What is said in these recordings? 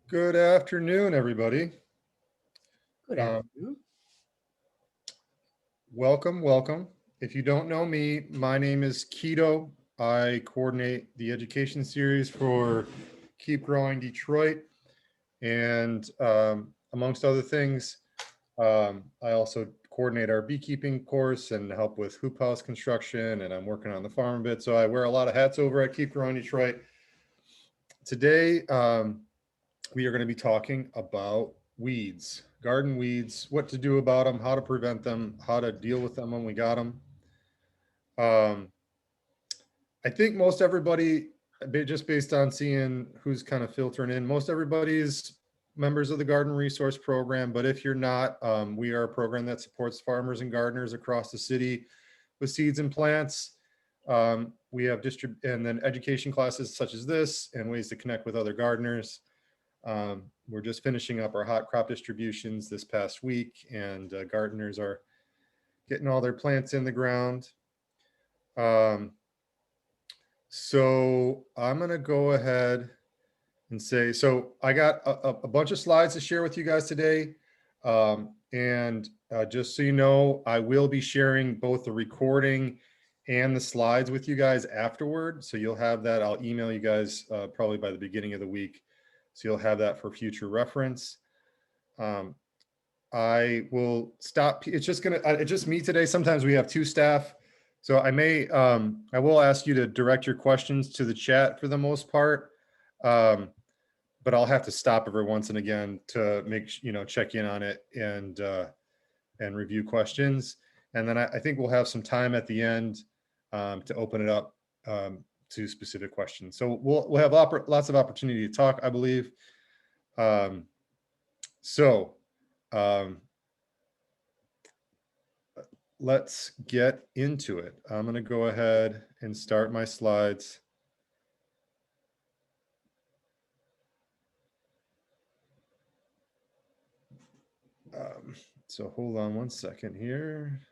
Good afternoon, everybody. Good Um, afternoon. welcome. If you don't know me, my name is Keto. I coordinate the education series for Keep Growing Detroit. And amongst other things, I also coordinate our beekeeping course and help with hoop house construction. And I'm working on the farm a bit. So I wear a lot of hats over at Keep Growing Detroit. Today, we are going to be talking about weeds, garden weeds, what to do about them, how to prevent them, how to deal with them when we got them. Um, I think most everybody, just based on seeing who's kind of filtering in, most everybody's members of the Garden Resource Program. But if you're not, we are a program that supports farmers and gardeners across the city with seeds and plants. We have and then education classes such as this and ways to connect with other gardeners. We're just finishing up our hot crop distributions this past week, and gardeners are getting all their plants in the ground. Um, so I'm going to go ahead and say, so I got a bunch of slides to share with you guys today. And just so you know, I will be sharing both the recording and the slides with you guys afterward. So you'll have that. I'll email you guys probably by the beginning of the week. So you'll have that for future reference. I will stop. It's just me today. Sometimes we have two staff. So I will ask you to direct your questions to the chat for the most part. But I'll have to stop every once and again to check in on it and review questions. And then I think we'll have some time at the end to open it up to specific questions. So we'll have lots of opportunity to talk, I believe. So let's get into it. I'm going to go ahead and start my slides. So hold on one second here.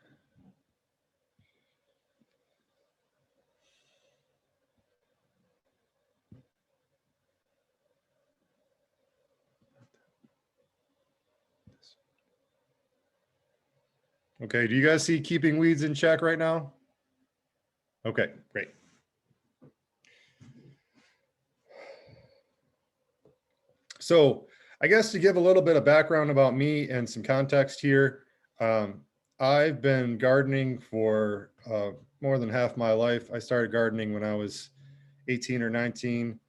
Okay, do you guys see keeping weeds in check right now? Okay, great. So I guess to give a little bit of background about me and some context here, I've been gardening for more than half my life. I started gardening when I was 18 or 19,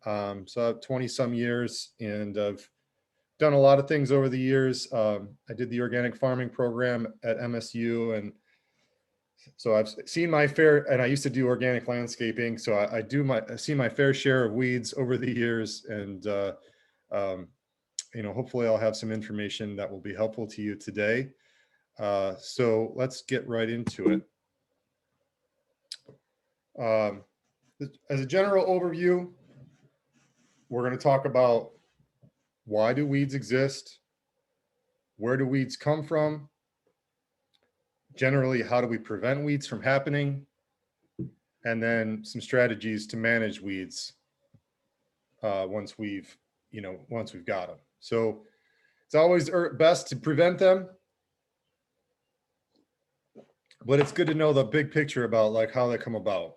so I have 20 some years, and I've done a lot of things over the years. I did the organic farming program at MSU, and so I've seen my fair, and I used to do organic landscaping. So I've seen my fair share of weeds over the years, and hopefully I'll have some information that will be helpful to you today. So let's get right into it. As a general overview, we're going to talk about why do weeds exist? Where do weeds come from? Generally, how do we prevent weeds from happening? And then some strategies to manage weeds once we've got them. So it's always best to prevent them, but it's good to know the big picture about like how they come about.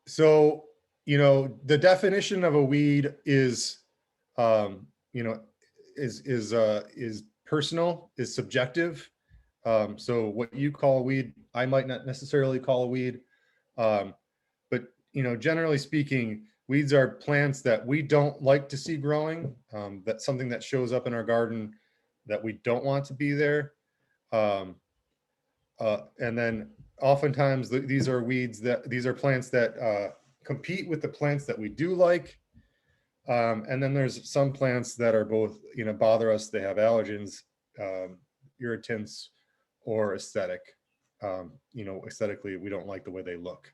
So, the definition of a weed is, is personal, is subjective. So what you call a weed, I might not necessarily call a weed. But, generally speaking, weeds are plants that we don't like to see growing. That's something that shows up in our garden that we don't want to be there. And then oftentimes these are plants that compete with the plants that we do like. And then there's some plants that are both, bother us. They have allergens, irritants, or aesthetic. Aesthetically, we don't like the way they look.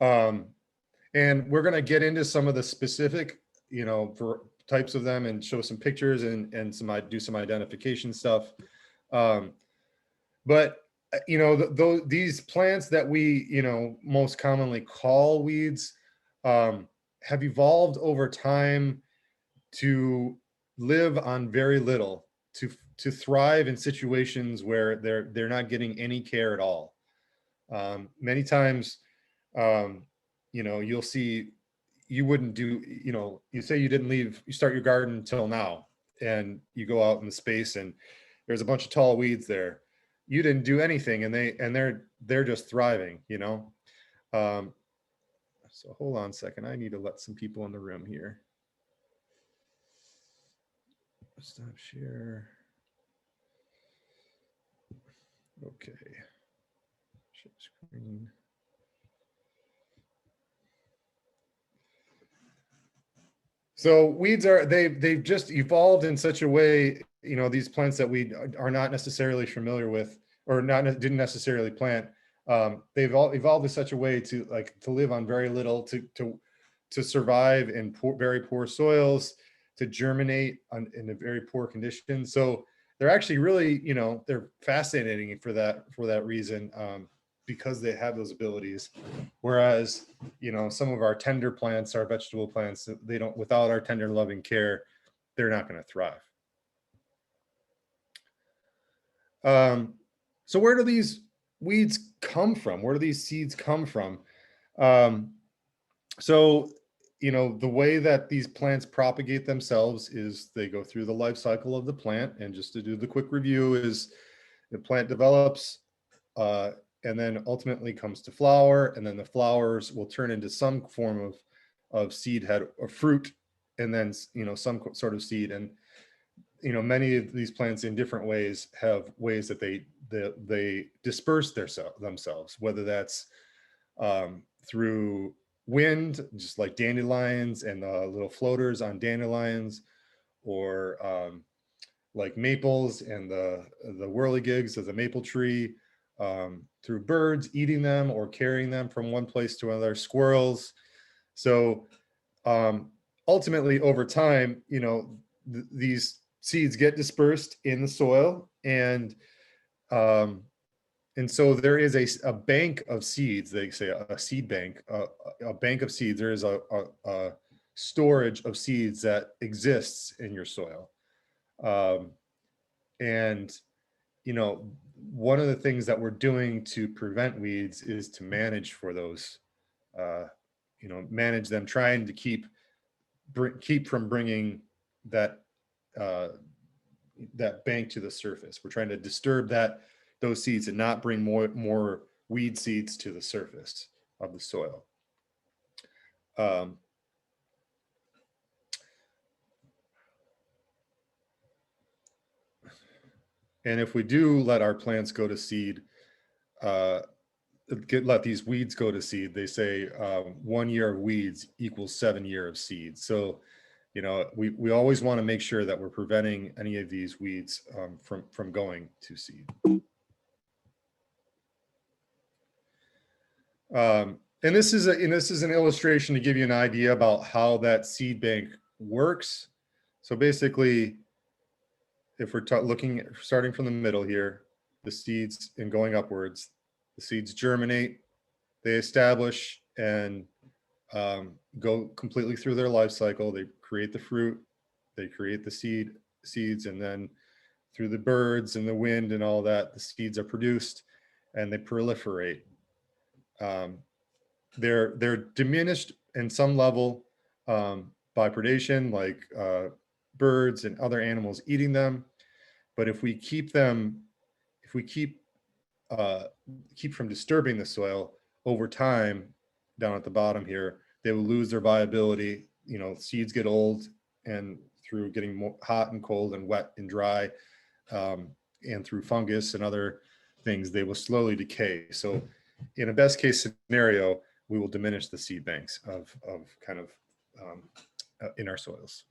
And we're going to get into some of the specific, for types of them and show some pictures and do some identification stuff. But you know, these plants that we, you know, most commonly call weeds, have evolved over time to live on very little, to thrive in situations where they're not getting any care at all. Many times, you know, you'll see, you wouldn't do, you know, you say you didn't leave, you start your garden until now, and you go out in the space and there's a bunch of tall weeds there. You didn't do anything, and they're just thriving, you know. Um, so hold on a second. I need to let some people in the room here. Stop share. Okay. Share screen. So weeds they've just evolved in such a way, you know, these plants that we are not necessarily familiar with, or didn't necessarily plant. They've all evolved in such a way to live on very little, to survive in very poor soils, to germinate in a very poor condition. So they're actually really, you know, they're fascinating for that reason, because they have those abilities. Whereas, you know, some of our tender plants, our vegetable plants, they don't, without our tender loving care, they're not going to thrive. So where do these weeds come from? Where do these seeds come from? So, you know, the way that these plants propagate themselves is they go through the life cycle of the plant. And just to do the quick review, is the plant develops, and then ultimately comes to flower, and then the flowers will turn into some form of seed head or fruit, and then, you know, some sort of seed. And, you know, many of these plants in different ways have ways that they disperse themselves, whether that's through wind, just like dandelions and little floaters on dandelions, or like maples and the whirligigs of the maple tree, through birds eating them or carrying them from one place to another, squirrels. So ultimately, over time, you know, these seeds get dispersed in the soil, and so there is a bank of seeds. They say a seed bank, a bank of seeds. There is a storage of seeds that exists in your soil. And, you know, one of the things that we're doing to prevent weeds is to manage for those, you know, manage them, trying to keep from bringing that that bank to the surface. We're trying to disturb those seeds and not bring more weed seeds to the surface of the soil. And if we do let our plants go to seed, let these weeds go to seed, they say 1 year of weeds equals 7 years of seed. So, you know, we always want to make sure that we're preventing any of these weeds from going to seed. And this is an illustration to give you an idea about how that seed bank works. So basically, if we're starting from the middle here, the seeds and going upwards, the seeds germinate, they establish and go completely through their life cycle. They create the fruit, they create the seeds, and then through the birds and the wind and all that, the seeds are produced and they proliferate. They're diminished in some level by predation, like birds and other animals eating them. But if we keep from disturbing the soil over time, down at the bottom here, they will lose their viability. You know, seeds get old, and through getting more hot and cold and wet and dry, and through fungus and other things, they will slowly decay. So in a best case scenario, we will diminish the seed banks of kind of in our soils.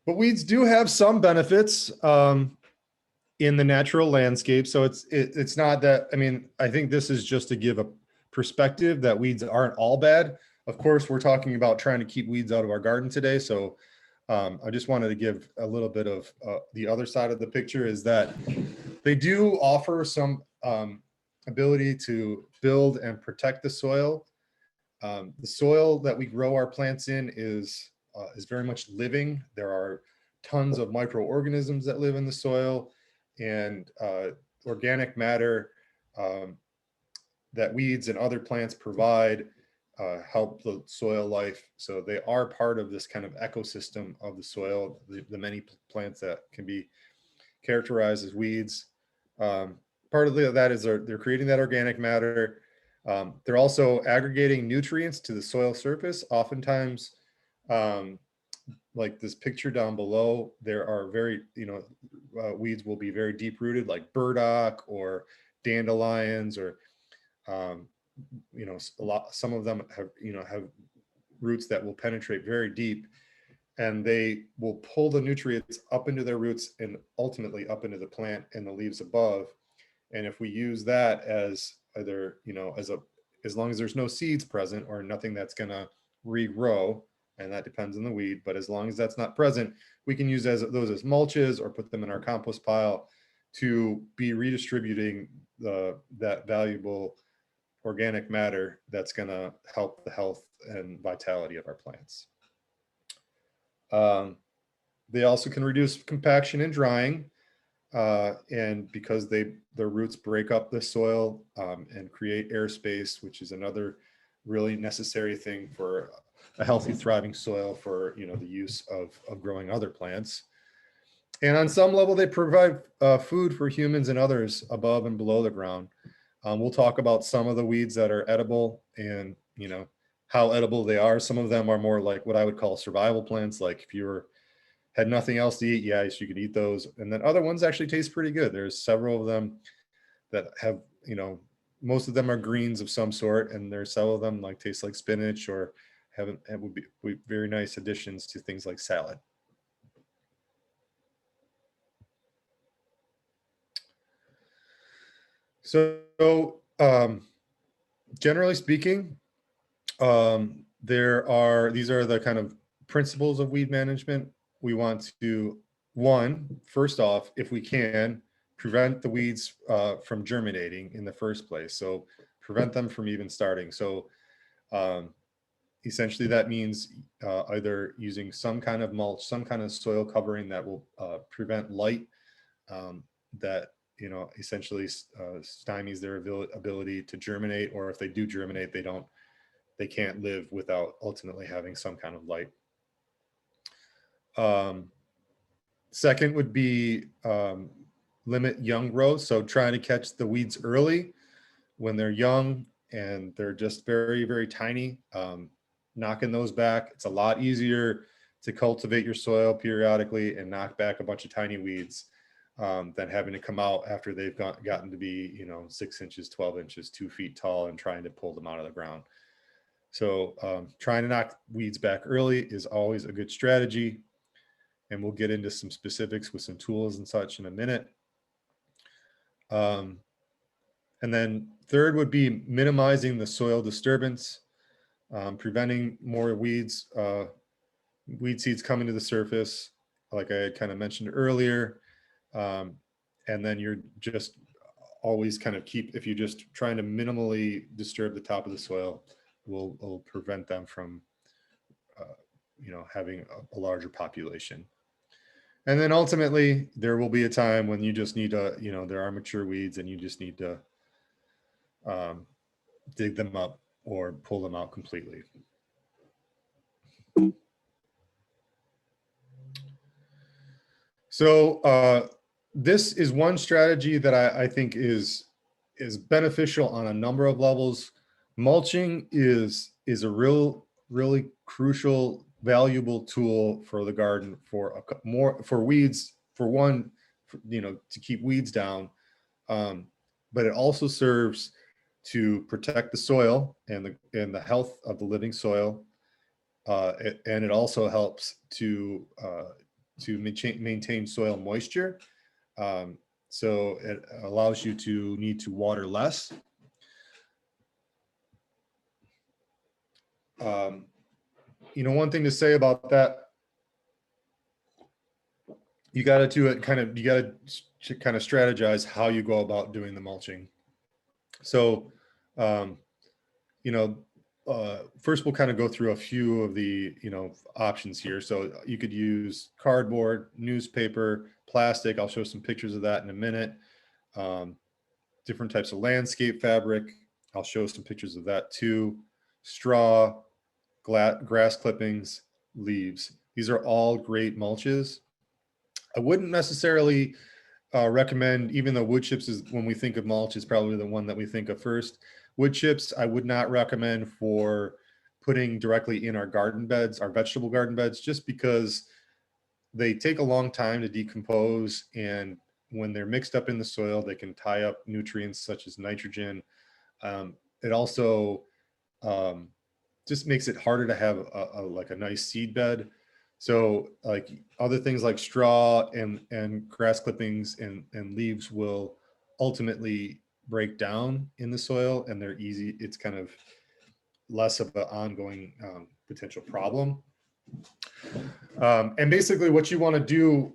But weeds do have some benefits in the natural landscape. So it's not that, I mean, I think this is just to give a perspective that weeds aren't all bad. Of course, we're talking about trying to keep weeds out of our garden today. So I just wanted to give a little bit of the other side of the picture is that they do offer some ability to build and protect the soil. The soil that we grow our plants in is very much living. There are tons of microorganisms that live in the soil, and organic matter that weeds and other plants provide help the soil life. So they are part of this kind of ecosystem of the soil, the many plants that can be characterized as weeds. Part of that is they're creating that organic matter. They're also aggregating nutrients to the soil surface. Oftentimes, like this picture down below, there are very, weeds will be very deep rooted, like burdock or dandelions, or some of them have roots that will penetrate very deep, and they will pull the nutrients up into their roots and ultimately up into the plant and the leaves above. And if we use that as either, as long as there's no seeds present or nothing that's going to regrow, and that depends on the weed, but as long as that's not present, we can use those as mulches or put them in our compost pile to be redistributing that valuable organic matter that's going to help the health and vitality of our plants. They also can reduce compaction and drying, and because their roots break up the soil and create airspace, which is another really necessary thing for a healthy, thriving soil for the use of growing other plants. And on some level, they provide food for humans and others above and below the ground. We'll talk about some of the weeds that are edible and how edible they are. Some of them are more like what I would call survival plants. Like if you had nothing else to eat, yes, you could eat those. And then other ones actually taste pretty good. There's several of them that have, most of them are greens of some sort, and there's several of them like taste like spinach or would be very nice additions to things like salad. So generally speaking, these are the kind of principles of weed management. We want to, first off, if we can, prevent the weeds from germinating in the first place. So prevent them from even starting. So essentially that means either using some kind of mulch, some kind of soil covering that will prevent light that essentially stymies their ability to germinate, or if they do germinate, they can't live without ultimately having some kind of light. Second would be limit young growth. So trying to catch the weeds early when they're young and they're just very, very tiny, knocking those back. It's a lot easier to cultivate your soil periodically and knock back a bunch of tiny weeds than having to come out after they've gotten to be 6 inches, 12 inches, 2 feet tall, and trying to pull them out of the ground. So trying to knock weeds back early is always a good strategy. And we'll get into some specifics with some tools and such in a minute. And then third would be minimizing the soil disturbance, preventing more weed seeds coming to the surface, like I had kind of mentioned earlier. And then you're just always kind of if you're just trying to minimally disturb the top of the soil, will prevent them from, having a larger population. And then ultimately, there will be a time when you just need to, there are mature weeds and you just need to dig them up or pull them out completely. So this is one strategy that I think is beneficial on a number of levels. Mulching is a really crucial, valuable tool for the garden for weeds, to keep weeds down. But it also serves to protect the soil and the health of the living soil. And it also helps to maintain soil moisture. So it allows you to need to water less. One thing to say about that you got to do it you got to kind of strategize how you go about doing the mulching. So, you know, first we'll kind of go through a few of the, options here. So you could use cardboard, newspaper, plastic. I'll show some pictures of that in a minute. Different types of landscape fabric. I'll show some pictures of that too. Straw, grass clippings, leaves. These are all great mulches. I wouldn't necessarily recommend, even though wood chips is, when we think of mulch, is probably the one that we think of first. Wood chips, I would not recommend for putting directly in our garden beds, our vegetable garden beds, just because they take a long time to decompose. And when they're mixed up in the soil, they can tie up nutrients such as nitrogen. It also just makes it harder to have like a nice seed bed. So like other things like straw and grass clippings and leaves will ultimately break down in the soil, and they're easy. It's kind of less of an ongoing potential problem. And basically what you want to do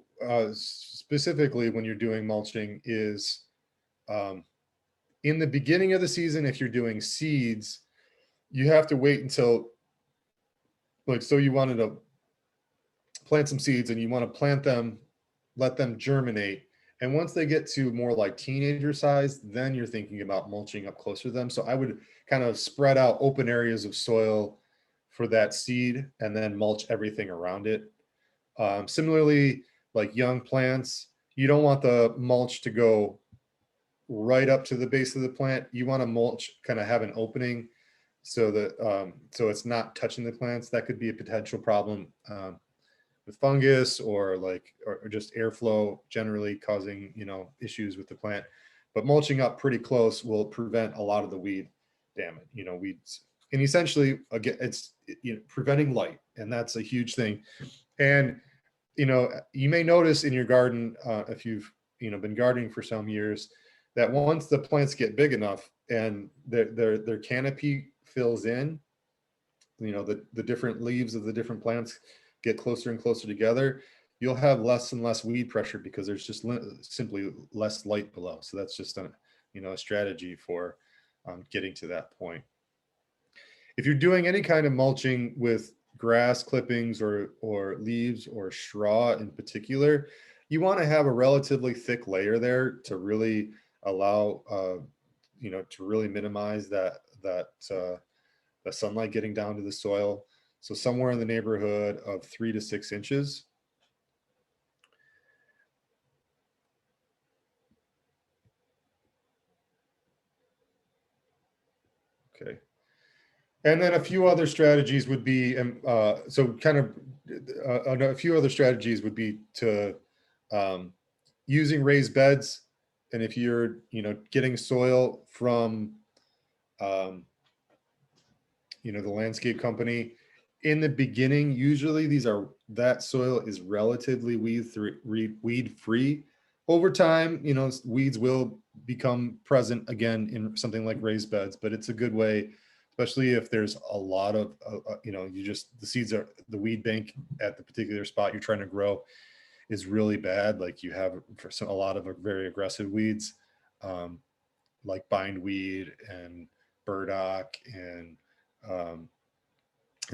specifically when you're doing mulching is in the beginning of the season, if you're doing seeds, you have to wait until, like, so you wanted to plant some seeds and you want to plant them, let them germinate. And once they get to more like teenager size, then you're thinking about mulching up closer to them. So I would kind of spread out open areas of soil for that seed and then mulch everything around it. Similarly, like young plants, you don't want the mulch to go right up to the base of the plant. You want to mulch kind of have an opening so that so it's not touching the plants. That could be a potential problem with fungus or just airflow generally causing issues with the plant. But mulching up pretty close will prevent a lot of the weed damage, weeds. And essentially, again, it's preventing light, and that's a huge thing. And you may notice in your garden, if you've been gardening for some years, that once the plants get big enough and their canopy fills in, the different leaves of the different plants get closer and closer together, you'll have less and less weed pressure because there's just simply less light below. So that's just a strategy for getting to that point. If you're doing any kind of mulching with grass clippings or leaves or straw in particular, you want to have a relatively thick layer there to really allow to really minimize the sunlight getting down to the soil. So somewhere in the neighborhood of 3 to 6 inches. Okay. And then a few other strategies would be, a few other strategies would be to using raised beds. And if you're, getting soil from, the landscape company in the beginning, usually that soil is relatively weed free. Over time, weeds will become present again in something like raised beds, but it's a good way, especially if there's a lot of, the weed bank at the particular spot you're trying to grow is really bad. Like you have a lot of very aggressive weeds, like bindweed and burdock and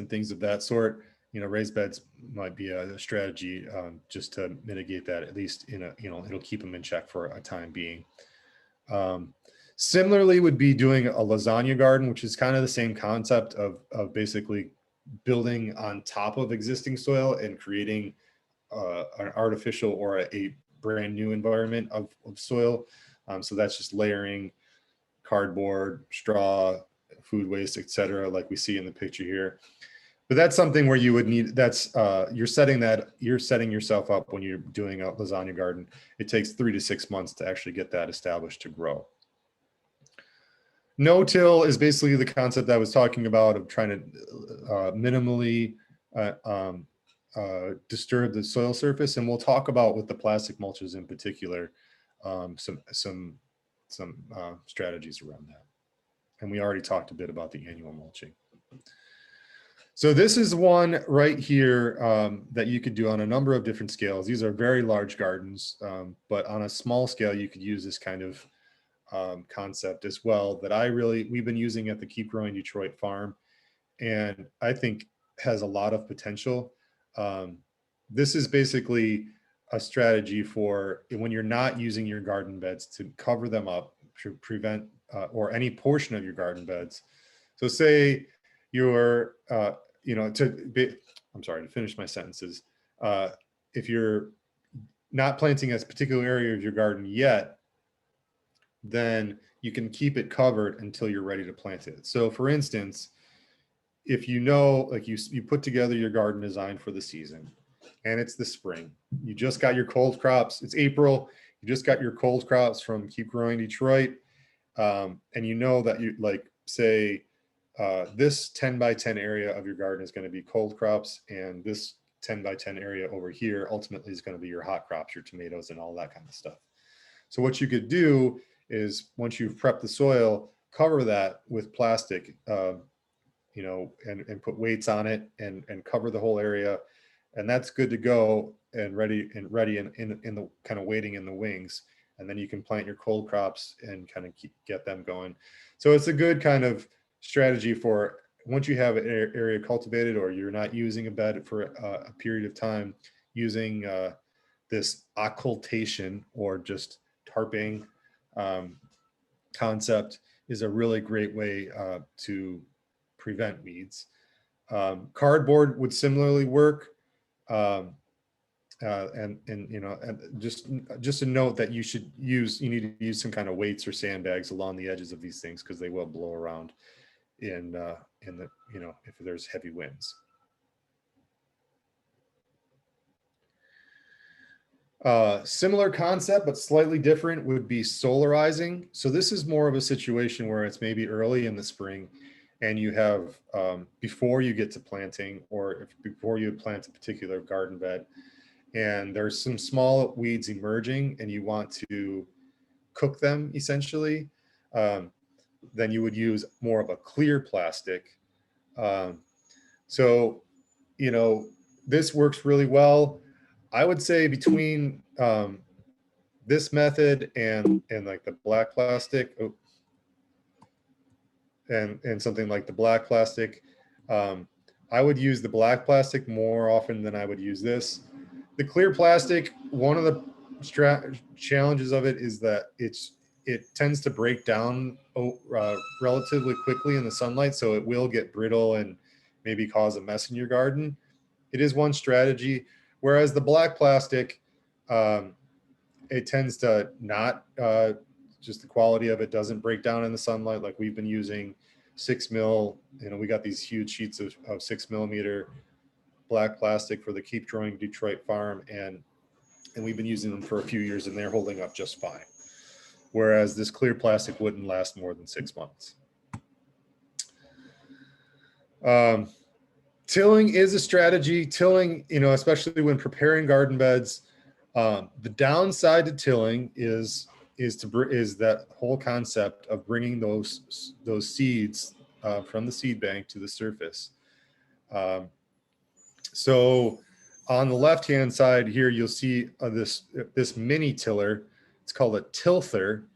things of that sort. Raised beds might be a strategy just to mitigate that, at least it'll keep them in check for a time being. Similarly would be doing a lasagna garden, which is kind of the same concept of basically building on top of existing soil and creating an artificial or a brand new environment of soil. So that's just layering cardboard, straw, food waste, etc., like we see in the picture here. But that's something where you would need, you're setting yourself up when you're doing a lasagna garden. It takes 3 to 6 months to actually get that established to grow. No-till is basically the concept I was talking about of trying to minimally disturb the soil surface. And we'll talk about with the plastic mulches in particular, some strategies around that. And we already talked a bit about the annual mulching. So this is one right here that you could do on a number of different scales. These are very large gardens, but on a small scale, you could use this kind of concept as well that we've been using at the Keep Growing Detroit farm, and I think has a lot of potential. This is basically a strategy for when you're not using your garden beds to cover them up to prevent or any portion of your garden beds. So say you're, I'm sorry to finish my sentences. If you're not planting a particular area of your garden yet, then you can keep it covered until you're ready to plant it. So for instance, if you know, like you put together your garden design for the season and it's the spring, you just got your cold crops, it's April, you just got your cold crops from Keep Growing Detroit. And you know that you say this 10 by 10 area of your garden is going to be cold crops, and this 10 by 10 area over here ultimately is going to be your hot crops, your tomatoes and all that kind of stuff. So what you could do is once you've prepped the soil, cover that with plastic, and put weights on it and cover the whole area. And that's good to go and ready in the kind of waiting in the wings. And then you can plant your cold crops and kind of get them going. So it's a good kind of strategy for once you have an area cultivated or you're not using a bed for a period of time, using this occultation or just tarping concept is a really great way to prevent weeds. Cardboard would similarly work. And just a note that you need to use some kind of weights or sandbags along the edges of these things because they will blow around in the if there's heavy winds. Similar concept but slightly different would be solarizing. So this is more of a situation where it's maybe early in the spring and you have before you get to planting or before you plant a particular garden bed, and there's some small weeds emerging and you want to cook them essentially, then you would use more of a clear plastic. So, this works really well. I would say between this method and like the black plastic, and something like the black plastic, I would use the black plastic more often than I would use this. The clear plastic, one of the challenges of it is that it tends to break down relatively quickly in the sunlight, so it will get brittle and maybe cause a mess in your garden. It is one strategy, whereas the black plastic, it tends to not, just the quality of it doesn't break down in the sunlight. Like we've been using 6 mil, we got these huge sheets of 6 millimeter black plastic for the Keep Growing Detroit farm, and we've been using them for a few years and they're holding up just fine. Whereas this clear plastic wouldn't last more than 6 months. Tilling is a strategy. Tilling, especially when preparing garden beds, the downside to tilling is that whole concept of bringing those seeds from the seed bank to the surface. So on the left-hand side here, you'll see this mini tiller. It's called a tilther.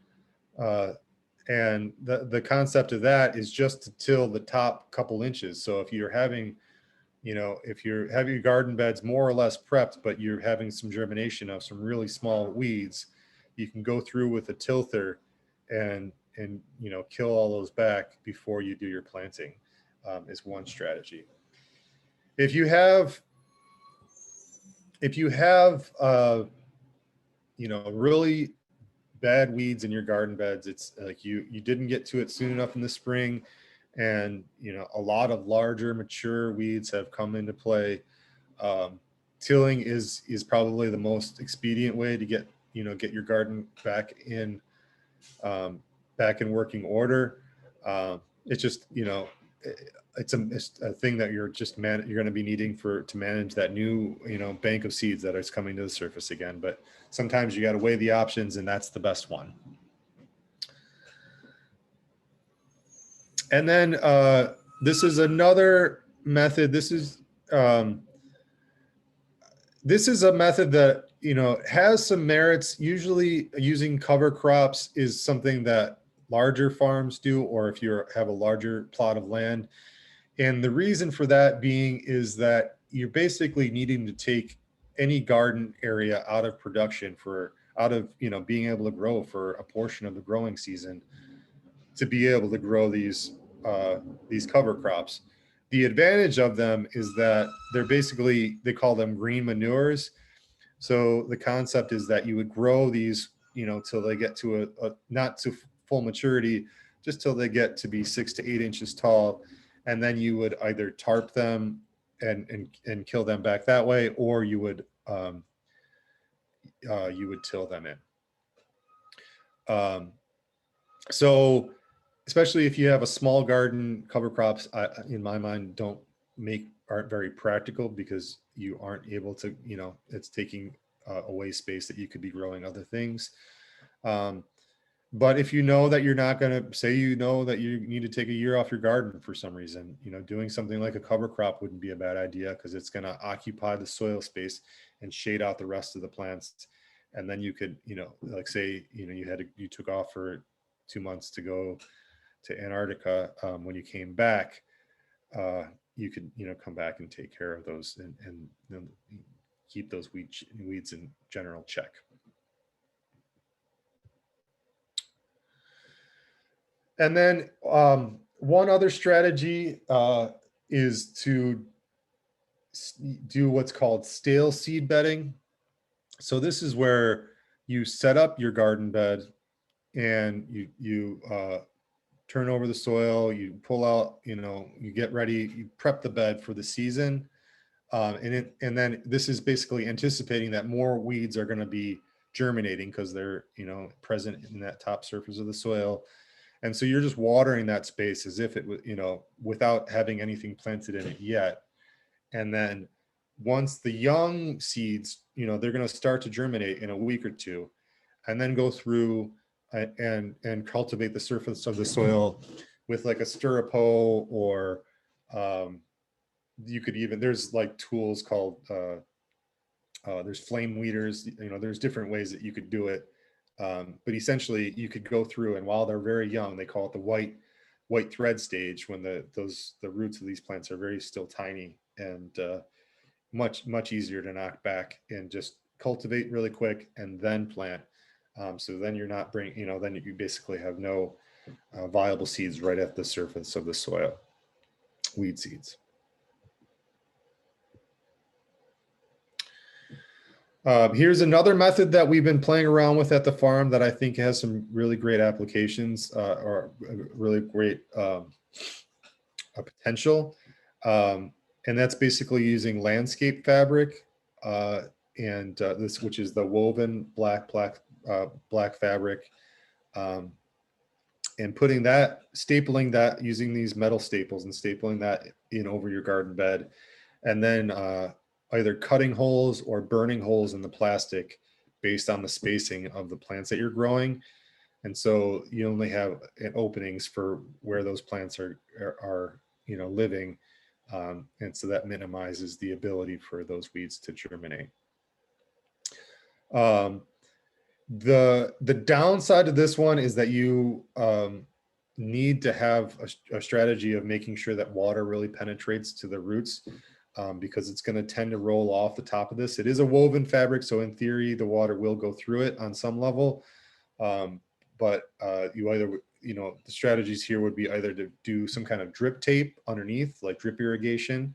And the concept of that is just to till the top couple inches. So if you're having, if you're having your garden beds more or less prepped, but you're having some germination of some really small weeds, you can go through with a tilther and kill all those back before you do your planting, is one strategy. If you have really bad weeds in your garden beds, it's like you didn't get to it soon enough in the spring, and a lot of larger mature weeds have come into play. Tilling is probably the most expedient way to get your garden back in working order. It's just it's a thing that you're going to be needing to manage that new bank of seeds that is coming to the surface again. But sometimes you got to weigh the options, and that's the best one. And then this is another method, this is a method that, has some merits. Usually using cover crops is something that larger farms do, or if you have a larger plot of land. And the reason for that being is that you're basically needing to take any garden area out of production out of, being able to grow for a portion of the growing season to be able to grow these cover crops. The advantage of them is that they call them green manures. So the concept is that you would grow these, till they get to a not to full maturity, just till they get to be 6 to 8 inches tall. And then you would either tarp them and kill them back that way, or you would till them in. So especially if you have a small garden, cover crops, in my mind, aren't very practical because you aren't able to, it's taking away space that you could be growing other things. But if you know that you're not going to, say that you need to take a year off your garden for some reason, doing something like a cover crop wouldn't be a bad idea because it's going to occupy the soil space and shade out the rest of the plants. And then you could, like say, you took off for 2 months to go to Antarctica. When you came back, you could, come back and take care of those and keep those weeds in general check. And then one other strategy is to do what's called stale seed bedding. So this is where you set up your garden bed and you turn over the soil, you pull out, you get ready, you prep the bed for the season. And then this is basically anticipating that more weeds are going to be germinating because they're, present in that top surface of the soil. And so you're just watering that space as if it was, without having anything planted in it yet. And then once the young seeds, they're going to start to germinate in a week or two, and then go through and cultivate the surface of the soil with like a stirrup hoe, or you could even, there's like tools called, there's flame weeders, there's different ways that you could do it. But essentially you could go through, and while they're very young, they call it the white thread stage, when the roots of these plants are very still tiny and much easier to knock back and just cultivate really quick and then plant. So then you're not then you basically have no viable seeds right at the surface of the soil, weed seeds. Here's another method that we've been playing around with at the farm that I think has some really great applications, or really great potential. And that's basically using landscape fabric, this, which is the woven black fabric, and stapling that using these metal staples and stapling that in over your garden bed, and then either cutting holes or burning holes in the plastic based on the spacing of the plants that you're growing. And so you only have openings for where those plants are living. And so that minimizes the ability for those weeds to germinate. The downside of this one is that you need to have a strategy of making sure that water really penetrates to the roots, because it's going to tend to roll off the top of this. It is a woven fabric, so in theory, the water will go through it on some level. But you either, the strategies here would be either to do some kind of drip tape underneath, like drip irrigation,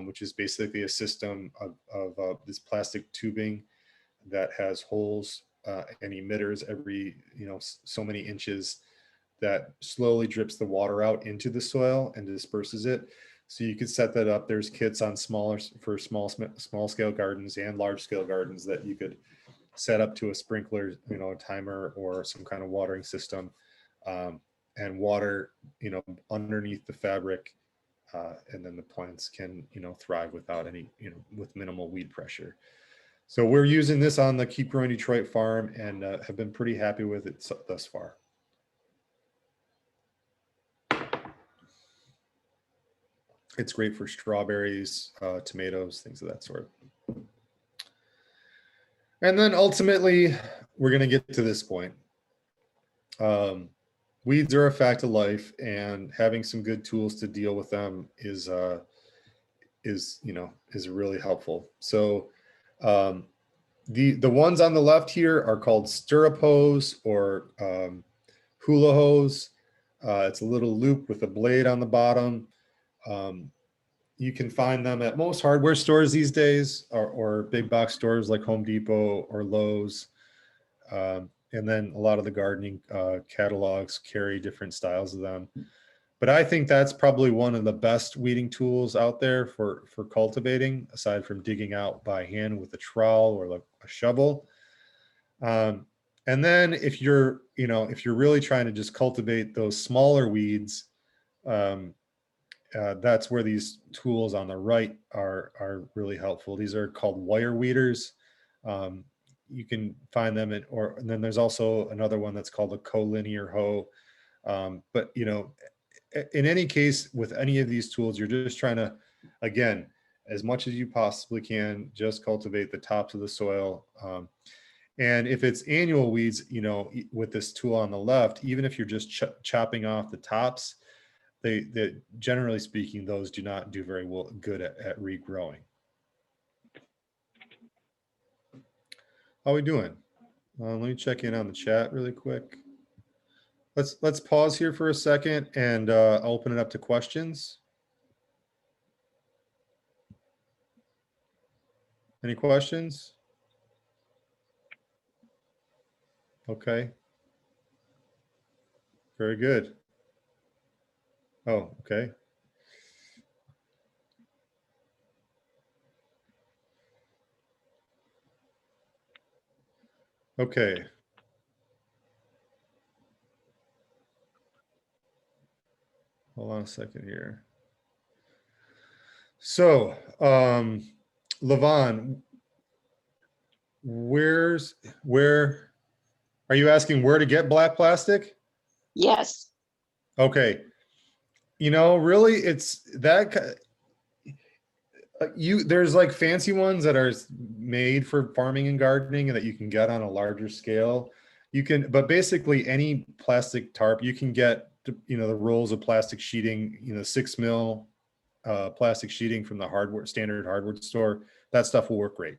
which is basically a system of this plastic tubing that has holes and emitters every, so many inches, that slowly drips the water out into the soil and disperses it. So you could set that up. There's kits on small scale gardens and large scale gardens that you could set up to a sprinkler, a timer or some kind of watering system, and water, underneath the fabric, and then the plants can, thrive without any, with minimal weed pressure. So we're using this on the Keep Growing Detroit farm and have been pretty happy with it thus far. It's great for strawberries, tomatoes, things of that sort. And then ultimately, we're going to get to this point. Weeds are a fact of life, and having some good tools to deal with them is really helpful. So the ones on the left here are called stirrup hose or hula hose. It's a little loop with a blade on the bottom. You can find them at most hardware stores these days, or big box stores like Home Depot or Lowe's. And then a lot of the gardening catalogs carry different styles of them. But I think that's probably one of the best weeding tools out there for cultivating, aside from digging out by hand with a trowel or like a shovel. And then if you're really trying to just cultivate those smaller weeds, that's where these tools on the right are really helpful. These are called wire weeders. You can find them and then there's also another one that's called a collinear hoe. But in any case, with any of these tools, you're just trying to, again, as much as you possibly can, just cultivate the tops of the soil. And if it's annual weeds, with this tool on the left, even if you're just chopping off the tops, they generally speaking, those do not do very good at regrowing. How are we doing? Let me check in on the chat really quick. Let's pause here for a second and I'll open it up to questions. Any questions? Okay. Very good. Oh, okay. Okay. Hold on a second here. So, Levon, where are you asking where to get black plastic? Yes. Okay. Really it's that there's like fancy ones that are made for farming and gardening and that you can get on a larger scale. But basically any plastic tarp, you can get, the rolls of plastic sheeting, 6 mil plastic sheeting from the standard hardware store. That stuff will work great.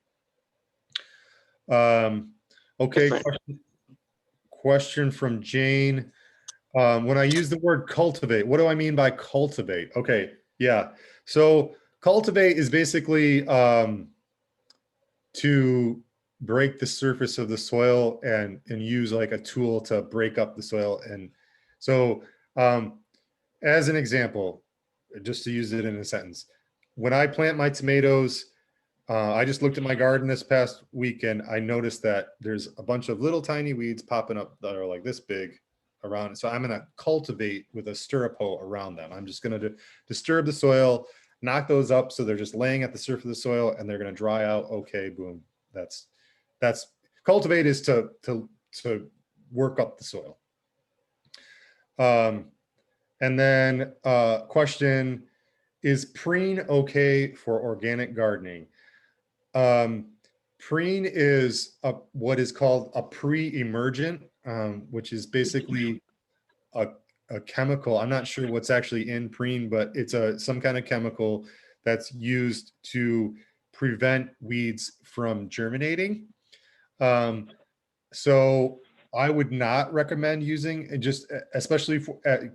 Okay. Question from Jane. When I use the word cultivate, what do I mean by cultivate? Okay. Yeah. So cultivate is basically to break the surface of the soil and use like a tool to break up the soil. And so as an example, just to use it in a sentence, when I plant my tomatoes, I just looked at my garden this past week and I noticed that there's a bunch of little tiny weeds popping up that are like this big around. So I'm going to cultivate with a stirrup hoe around them. I'm just going to disturb the soil, knock those up so they're just laying at the surface of the soil and they're going to dry out. Okay, boom. That's cultivate is to work up the soil. And then question, is preen okay for organic gardening? Preen is what is called a pre-emergent, which is basically a chemical. I'm not sure what's actually in preen, but it's some kind of chemical that's used to prevent weeds from germinating. So I would not recommend using, just especially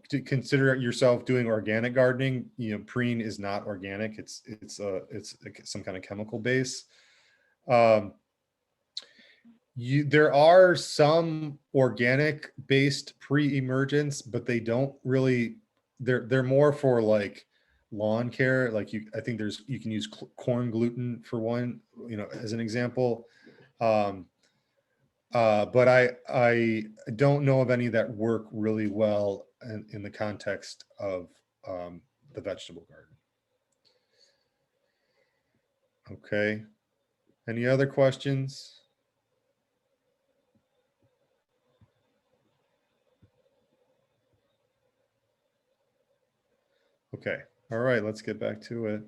to consider yourself doing organic gardening. Preen is not organic. It's some kind of chemical base. There are some organic based pre-emergence, but they don't really, they're more for like lawn care. Like I think you can use corn gluten for one, as an example. But I don't know of any that work really well in the context of the vegetable garden. Okay. Any other questions? Okay. All right, let's get back to it.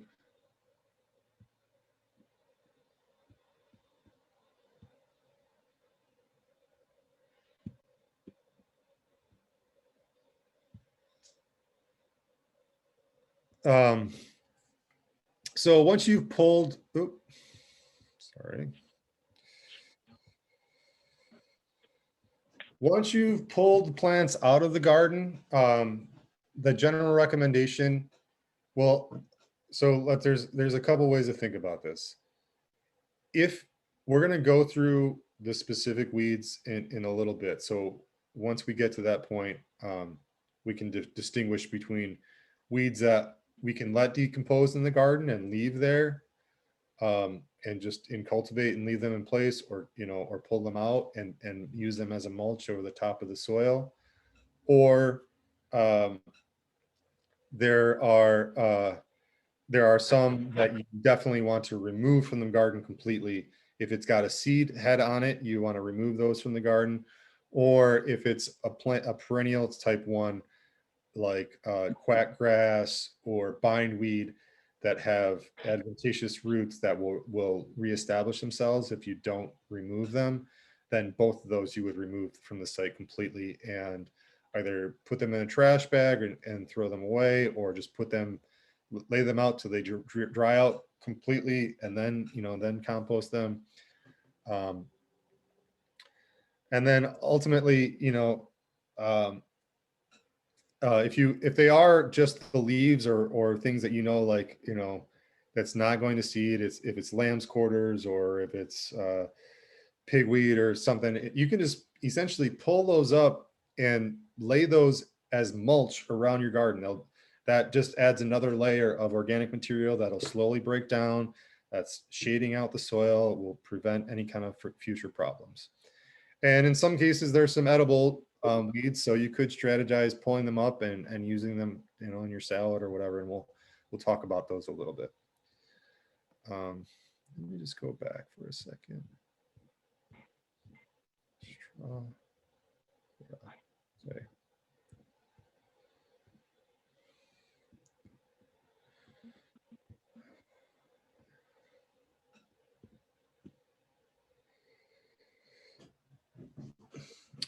So once you've pulled, sorry. Once you've pulled plants out of the garden, the general recommendation, well, so there's a couple ways to think about this. If we're going to go through the specific weeds in a little bit, so once we get to that point, we can distinguish between weeds that we can let decompose in the garden and leave there, and just cultivate and leave them in place, or or pull them out and use them as a mulch over the top of the soil, or there are some that you definitely want to remove from the garden completely. If it's got a seed head on it, you want to remove those from the garden, or if it's a perennial type one like quackgrass or bindweed that have adventitious roots that will reestablish themselves if you don't remove them, then both of those you would remove from the site completely and either put them in a trash bag and throw them away, or just lay them out till they dry out completely, and then then compost them. And then ultimately, if they are just the leaves or things that like that's not going to seed, if it's lamb's quarters or if it's pigweed or something, you can just essentially pull those up and lay those as mulch around your garden. That just adds another layer of organic material that'll slowly break down. That's shading out the soil. It will prevent any kind of future problems. And in some cases, there's some edible weeds, so you could strategize pulling them up and using them, in your salad or whatever. And we'll talk about those a little bit. Let me just go back for a second. Okay.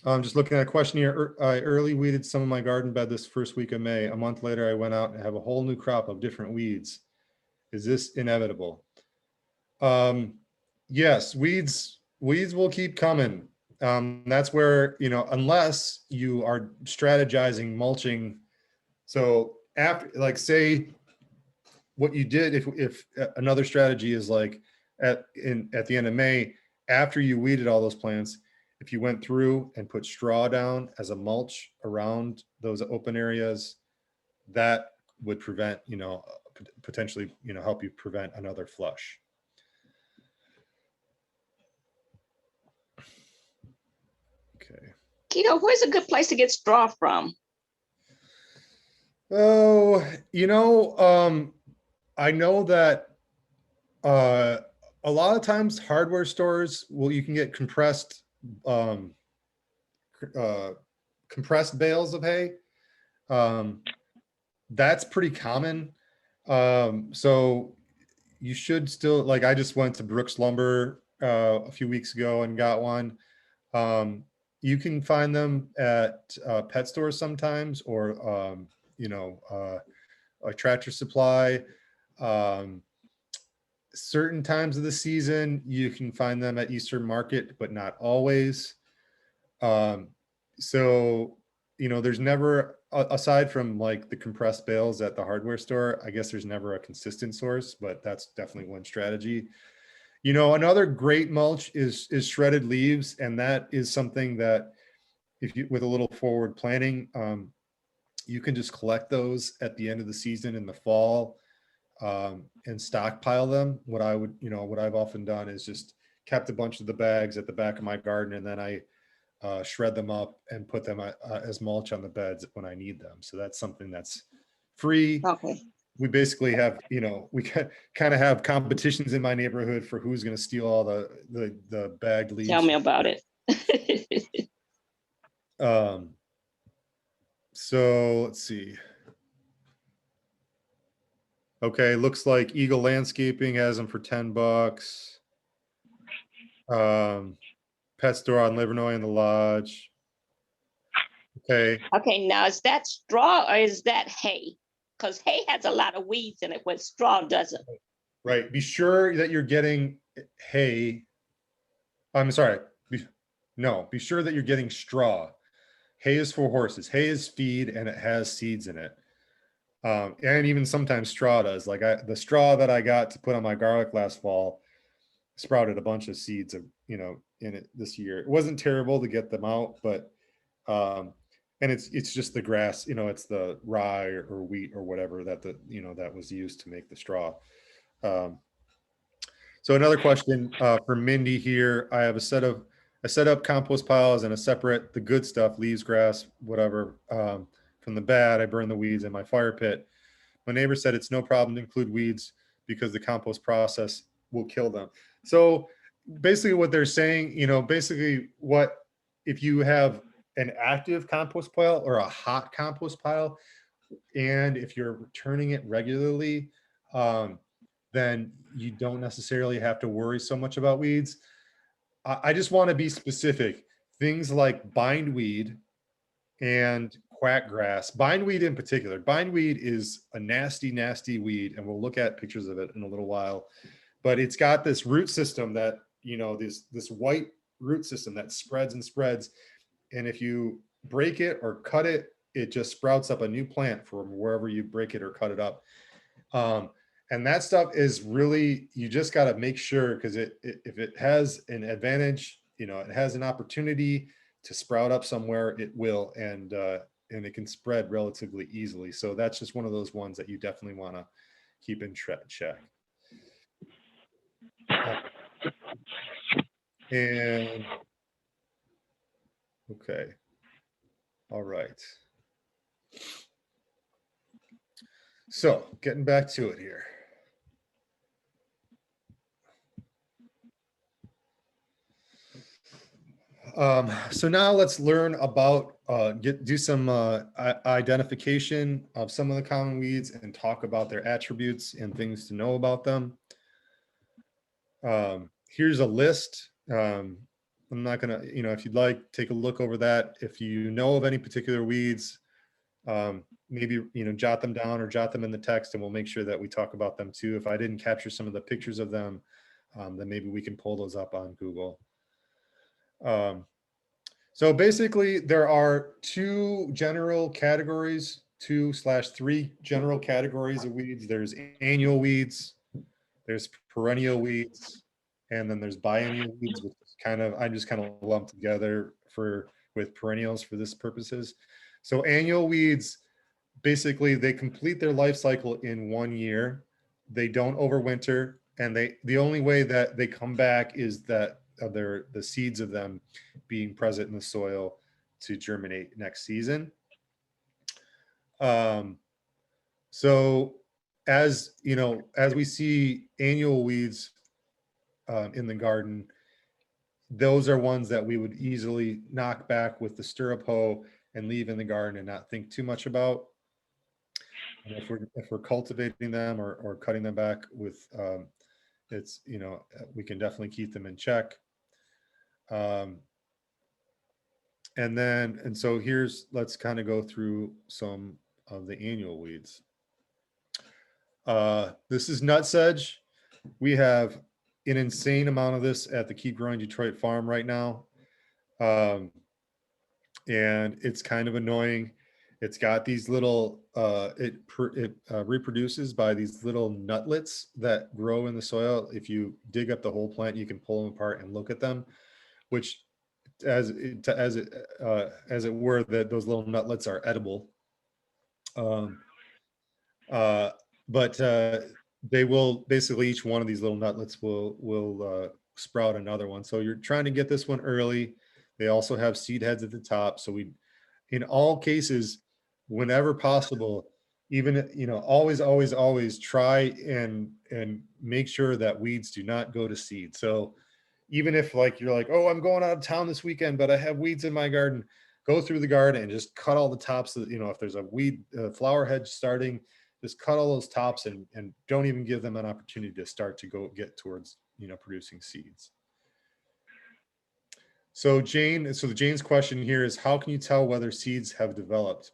I'm just looking at a question here. I early weeded some of my garden bed this first week of May. A month later, I went out and have a whole new crop of different weeds. Is this inevitable? Yes, weeds will keep coming. That's where, unless you are strategizing mulching. So after, like, say what you did, if another strategy is like at the end of May, after you weeded all those plants, if you went through and put straw down as a mulch around those open areas, that would prevent, potentially, help you prevent another flush. Okay. Keto, where's a good place to get straw from? Oh, I know that a lot of times hardware stores, you can get compressed bales of hay. That's pretty common. So you should still, like, I just went to Brooks Lumber a few weeks ago and got one. You can find them at pet stores sometimes, or a Tractor Supply. Certain times of the season, you can find them at Eastern Market, but not always. So, there's never, aside from like the compressed bales at the hardware store, I guess there's never a consistent source, but that's definitely one strategy. Another great mulch is shredded leaves. And that is something that with a little forward planning, you can just collect those at the end of the season in the fall, and stockpile them. What I've often done is just kept a bunch of the bags at the back of my garden, and then I shred them up and put them as mulch on the beds when I need them. So that's something that's free. Okay. We basically have, we kind of have competitions in my neighborhood for who's going to steal all the bagged leaves. Tell me about it. So let's see. Okay, looks like Eagle Landscaping has them for $10. Pet store on Livernois in the Lodge. Okay, Okay, now is that straw or is that hay? Because hay has a lot of weeds in it, but straw doesn't. right. Be sure that you're getting hay. I'm sorry. No, be sure that you're getting straw. Hay is for horses. Hay is feed and it has seeds in it. And even sometimes straw does. Like the straw that I got to put on my garlic last fall sprouted a bunch of seeds of, in it this year. It wasn't terrible to get them out, but and it's just the grass, it's the rye or wheat or whatever that that was used to make the straw. So another question for Mindy here. I set up compost piles and a separate the good stuff, leaves, grass, whatever, from the bad. I burn the weeds in my fire pit. My neighbor said it's no problem to include weeds because the compost process will kill them. So basically what they're saying, basically what if you have an active compost pile or a hot compost pile, and if you're returning it regularly, then you don't necessarily have to worry so much about weeds. I just want to be specific. Things like bindweed and quackgrass, bindweed in particular. Bindweed is a nasty, nasty weed, and we'll look at pictures of it in a little while. But it's got this root system that, this white root system that spreads and spreads. And if you break it or cut it, it just sprouts up a new plant from wherever you break it or cut it up. And that stuff is really, you just got to make sure, because if it has an advantage, it has an opportunity to sprout up somewhere, it will, and it can spread relatively easily. So that's just one of those ones that you definitely want to keep in check. And okay, all right. So getting back to it here. So now let's learn about, do some identification of some of the common weeds and talk about their attributes and things to know about them. Here's a list. I'm not gonna, if you'd like, take a look over that. If you know of any particular weeds, maybe, jot them down or jot them in the text, and we'll make sure that we talk about them too. If I didn't capture some of the pictures of them, then maybe we can pull those up on Google. So basically there are two general categories, 2/3 general categories of weeds. There's annual weeds, there's perennial weeds, and then there's biennial weeds, which is I just kind of lumped together with perennials for this purposes. So annual weeds, basically they complete their life cycle in 1 year. They don't overwinter, and the only way that they come back is that the seeds of them being present in the soil to germinate next season. So as we see annual weeds in the garden, those are ones that we would easily knock back with the stirrup hoe and leave in the garden and not think too much about. And if we're cultivating them or cutting them back with, it's, we can definitely keep them in check. And so let's kind of go through some of the annual weeds. This is nutsedge. We have an insane amount of this at the Keep Growing Detroit farm right now. And it's kind of annoying. It's got these little, it reproduces by these little nutlets that grow in the soil. If you dig up the whole plant, you can pull them apart and look at them, which as it were, that those little nutlets are edible. But they will basically, each one of these little nutlets will sprout another one. So you're trying to get this one early. They also have seed heads at the top. So in all cases, whenever possible, even, always try and make sure that weeds do not go to seed. So even if you're like, oh, I'm going out of town this weekend, but I have weeds in my garden, go through the garden and just cut all the tops of, if there's a weed flower hedge starting, just cut all those tops and don't even give them an opportunity to start to get towards, producing seeds. So Jane's question here is, how can you tell whether seeds have developed?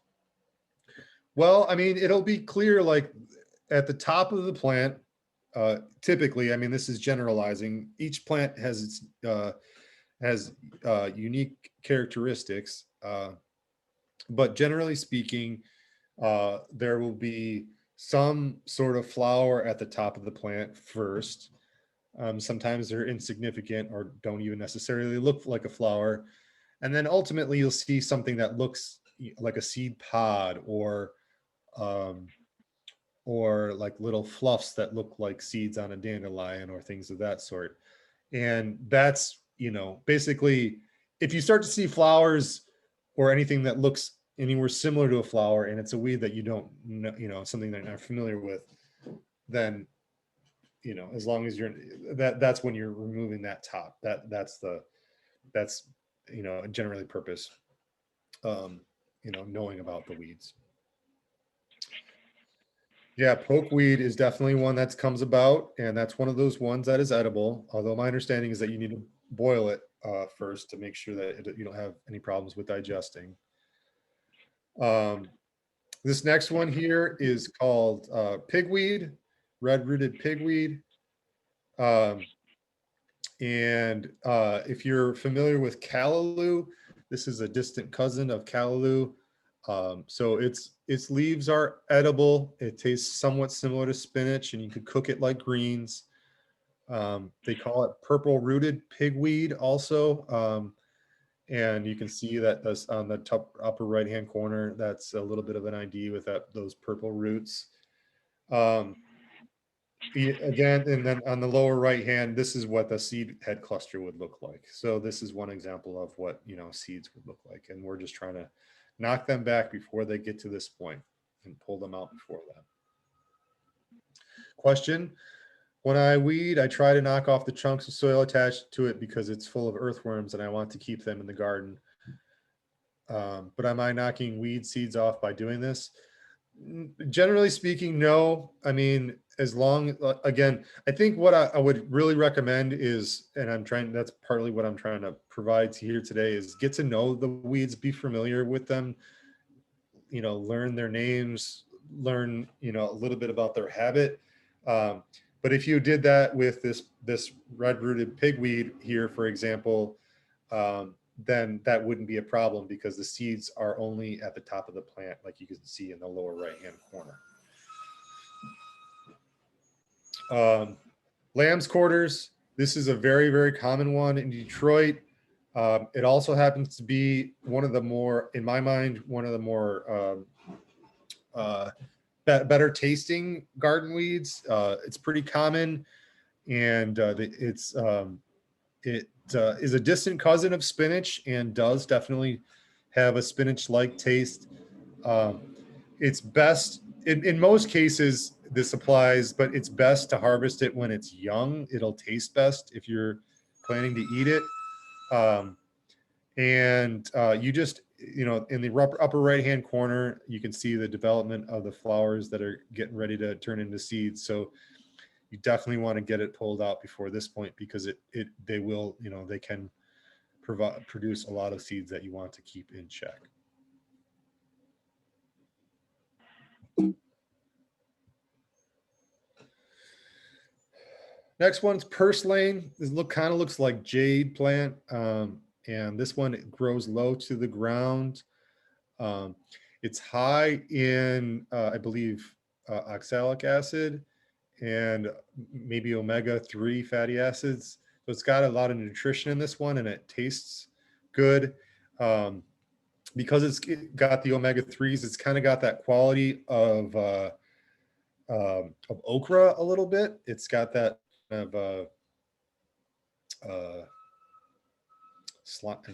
Well, I mean, it'll be clear, like at the top of the plant, typically, I mean, this is generalizing. Each plant has its unique characteristics, but generally speaking, there will be some sort of flower at the top of the plant first. Sometimes they're insignificant or don't even necessarily look like a flower. And then ultimately you'll see something that looks like a seed pod, or like little fluffs that look like seeds on a dandelion or things of that sort. And that's, basically, if you start to see flowers or anything that looks anywhere similar to a flower and it's a weed that you don't know, something that you're not familiar with, then, as long as that's when you're removing that top, that's generally purpose, knowing about the weeds. Yeah, pokeweed is definitely one that comes about, and that's one of those ones that is edible. Although my understanding is that you need to boil it first to make sure that you don't have any problems with digesting. This next one here is called pigweed, red-rooted pigweed. And if you're familiar with callaloo, this is a distant cousin of callaloo. So its leaves are edible. It tastes somewhat similar to spinach, and you could cook it like greens. They call it purple rooted pigweed also. And you can see that on the top upper right hand corner, that's a little bit of an ID with those purple roots. Again, and then on the lower right hand, this is what the seed head cluster would look like. So this is one example of what seeds would look like, and we're just trying to knock them back before they get to this point and pull them out before that. Question: when I weed, I try to knock off the chunks of soil attached to it because it's full of earthworms and I want to keep them in the garden. But am I knocking weed seeds off by doing this? Generally speaking, no. I mean, again, I think what I would really recommend is, and that's partly what I'm trying to provide here today, is get to know the weeds, be familiar with them, learn their names, learn, a little bit about their habit. But if you did that with this red-rooted pigweed here, for example, then that wouldn't be a problem because the seeds are only at the top of the plant, like you can see in the lower right-hand corner. Lamb's quarters. This is a very, very common one in Detroit. It also happens to be one of the more, in my mind, one of the more better tasting garden weeds. It's pretty common, and it is a distant cousin of spinach and does definitely have a spinach-like taste. It's best, in most cases, this applies, but it's best to harvest it when it's young. It'll taste best if you're planning to eat it. And you just, in the upper right-hand corner, you can see the development of the flowers that are getting ready to turn into seeds. So you definitely want to get it pulled out before this point, because they will, they can produce a lot of seeds that you want to keep in check. Next one's purslane. This kind of looks like Jade Plant, and this one, it grows low to the ground. It's high in, I believe, oxalic acid and maybe omega-3 fatty acids. So it's got a lot of nutrition in this one, and it tastes good. Because it's got the omega-3s, it's kind of got that quality of okra a little bit. It's got that kind of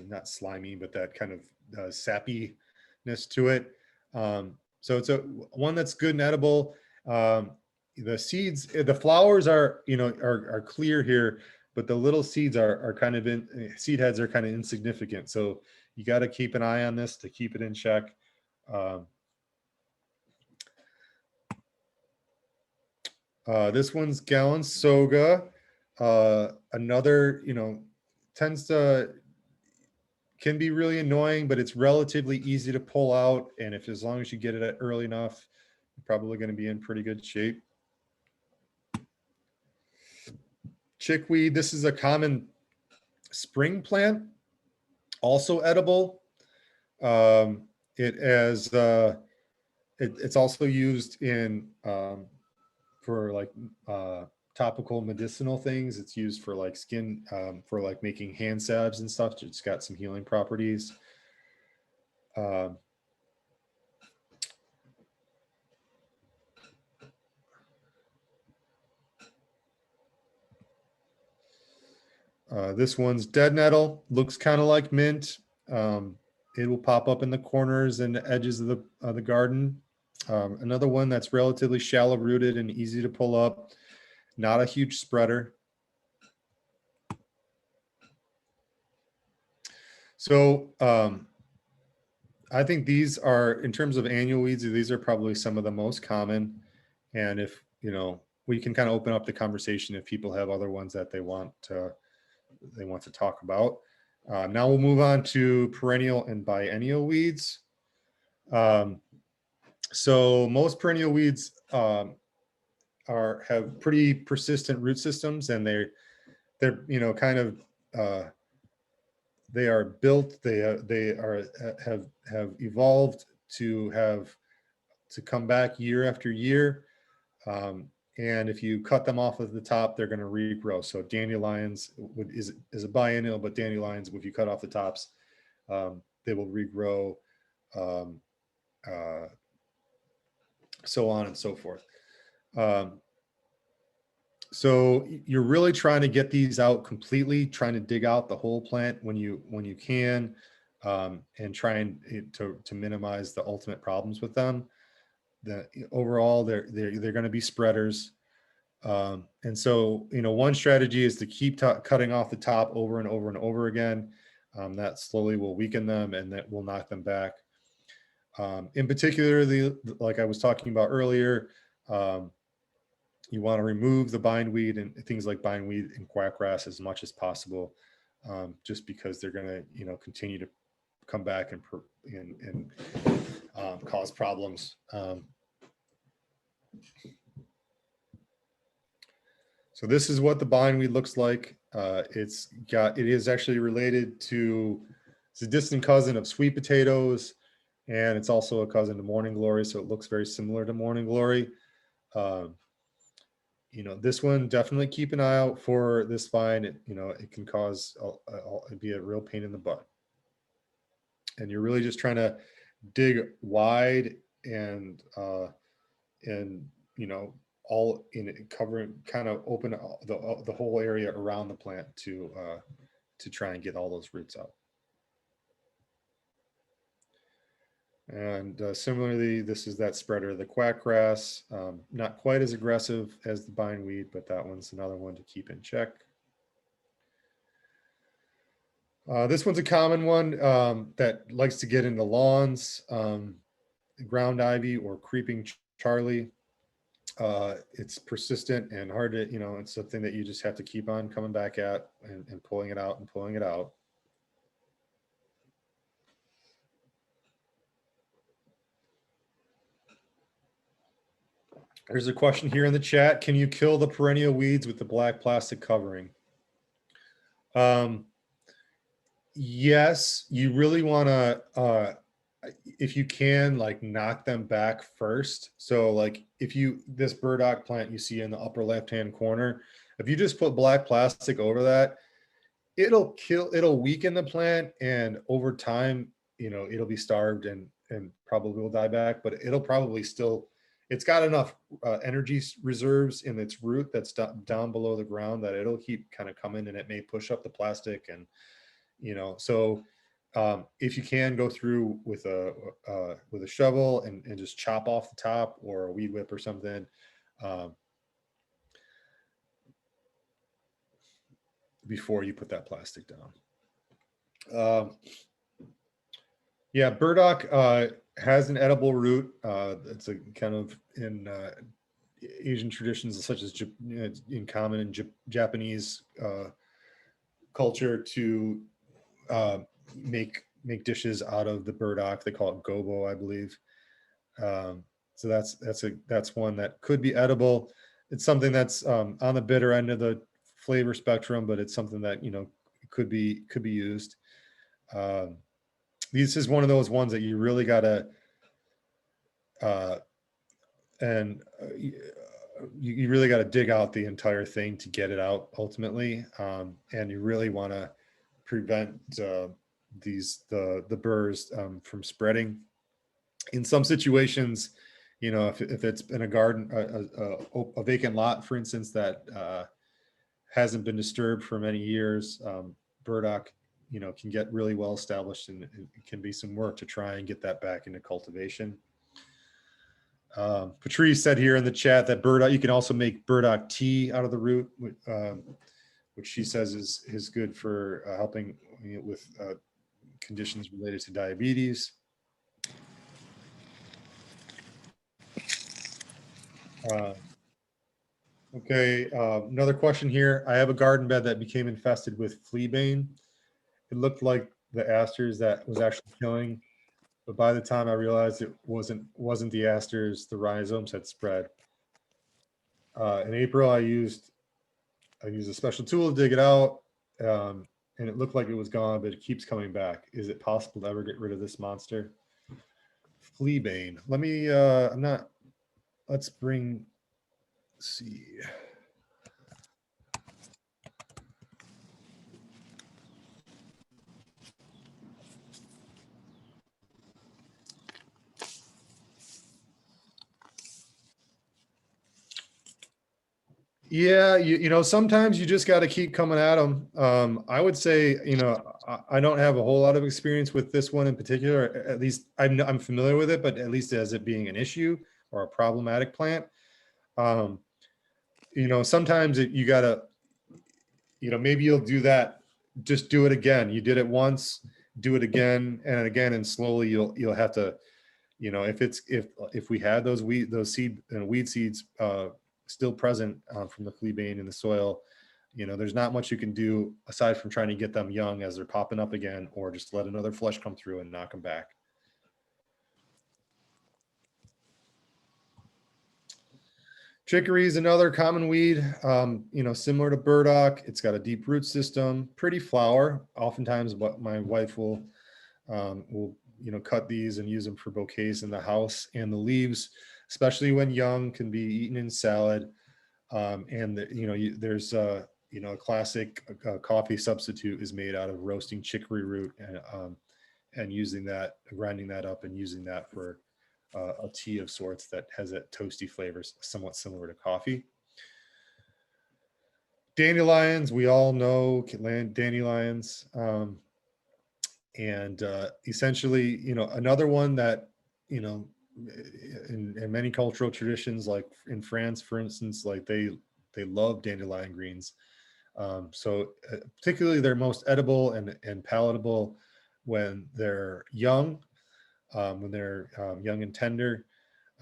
not slimy, but that kind of sappiness to it. So it's one that's good and edible. The seeds, the flowers are clear here, but the little seeds are kind of seed heads are kind of insignificant. So you got to keep an eye on this to keep it in check. This one's Gallon Soga. Another, can be really annoying, but it's relatively easy to pull out. And if, as long as you get it early enough, you're probably going to be in pretty good shape. Chickweed, this is a common spring plant, also edible. It's also used in for like topical medicinal things. It's used for like skin, for like making hand salves and stuff. It's got some healing properties. This one's dead nettle, looks kind of like mint. It will pop up in the corners and the edges of the garden. Another one that's relatively shallow rooted and easy to pull up. Not a huge spreader. So I think these are, in terms of annual weeds, these are probably some of the most common. And if, we can kind of open up the conversation if people have other ones that they want to talk about. Now we'll move on to perennial and biennial weeds. So most perennial weeds have pretty persistent root systems, and they're kind of they are built. They have evolved to come back year after year. And if you cut them off at the top, they're going to regrow. So dandelions is a biennial, but dandelions, if you cut off the tops, they will regrow, so on and so forth. So you're really trying to get these out completely, trying to dig out the whole plant when you can, and trying to minimize the ultimate problems with them. Overall, they're going to be spreaders. And so, one strategy is to keep cutting off the top over and over and over again. That slowly will weaken them, and that will knock them back. In particular, like I was talking about earlier, you want to remove the bindweed and things like bindweed and quackgrass as much as possible, just because they're going to, continue to come back and cause problems. So this is what the bindweed looks like. It is actually related to, it's a distant cousin of sweet potatoes, and it's also a cousin to morning glory. So it looks very similar to morning glory. This one, definitely keep an eye out for this vine. It can cause, it'd be a real pain in the butt. And you're really just trying to dig wide and all in it, covering, kind of open the whole area around the plant to try and get all those roots out. And similarly, this is that spreader, the quackgrass, not quite as aggressive as the bindweed, but that one's another one to keep in check. This one's a common one that likes to get into lawns, ground ivy or creeping Charlie. It's persistent and hard to, it's something that you just have to keep on coming back at and pulling it out and pulling it out. There's a question here in the chat. Can you kill the perennial weeds with the black plastic covering? Yes, you really want to, if you can, like, knock them back first. So like this burdock plant you see in the upper left-hand corner, if you just put black plastic over that, it'll weaken the plant, and over time, it'll be starved and probably will die back, but it'll probably still, it's got enough energy reserves in its root that's down below the ground that it'll keep kind of coming, and it may push up the plastic. And so if you can, go through with a shovel and just chop off the top, or a weed whip or something, before you put that plastic down. Yeah, burdock has an edible root. It's a kind of Asian traditions such as in common in Japanese culture to make dishes out of the burdock. They call it gobo, I believe. So that's one that could be edible. It's something that's on the bitter end of the flavor spectrum, but it's something that could be used. This is one of those ones that you really gotta you really got to dig out the entire thing to get it out ultimately, and you really want to prevent the burrs from spreading. In some situations, if it's in a garden, a vacant lot, for instance, that hasn't been disturbed for many years, burdock, can get really well established, and it can be some work to try and get that back into cultivation. Patrice said here in the chat that burdock, you can also make burdock tea out of the root, which she says is good for helping with conditions related to diabetes. Okay, another question here. I have a garden bed that became infested with fleabane. It looked like the asters that was actually killing, but by the time I realized it wasn't the asters, the rhizomes had spread. In April, I used a special tool to dig it out, and it looked like it was gone, but it keeps coming back. Is it possible to ever get rid of this monster? Fleabane. Let me. Let's see. Yeah, sometimes you just got to keep coming at them. I would say, I don't have a whole lot of experience with this one in particular. At least I'm familiar with it, but at least as it being an issue or a problematic plant. Sometimes you gotta, maybe you'll do that. Just do it again. You did it once, do it again and again, and slowly you'll have to, if we had those seed and weed seeds still present from the fleabane in the soil, there's not much you can do aside from trying to get them young as they're popping up again, or just let another flush come through and knock them back. Trickery is another common weed, similar to burdock. It's got a deep root system, pretty flower. Oftentimes, what my wife will cut these and use them for bouquets in the house. And the leaves, especially when young, can be eaten in salad. There's a classic coffee substitute is made out of roasting chicory root and using that, grinding that up and using that for a tea of sorts that has that toasty flavors, somewhat similar to coffee. Dandelions, we all know dandelions. Essentially, another one that, in many cultural traditions, like in France, for instance, like they love dandelion greens. Particularly they're most edible and palatable when they're young, young and tender.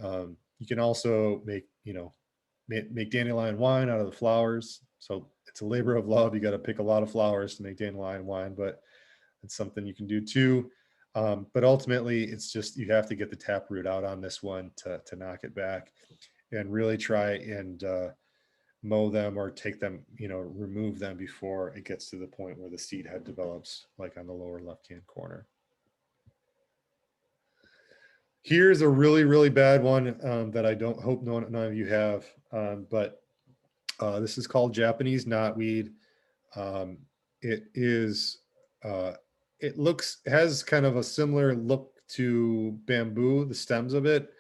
You can also make dandelion wine out of the flowers. So it's a labor of love. You got to pick a lot of flowers to make dandelion wine, but it's something you can do too. But ultimately, it's just you have to get the taproot out on this one to knock it back, and really try and mow them or take them, remove them before it gets to the point where the seed head develops, like on the lower left-hand corner. Here's a really, really bad one that I don't hope none of you have, but this is called Japanese knotweed. It has kind of a similar look to bamboo, the stems of it.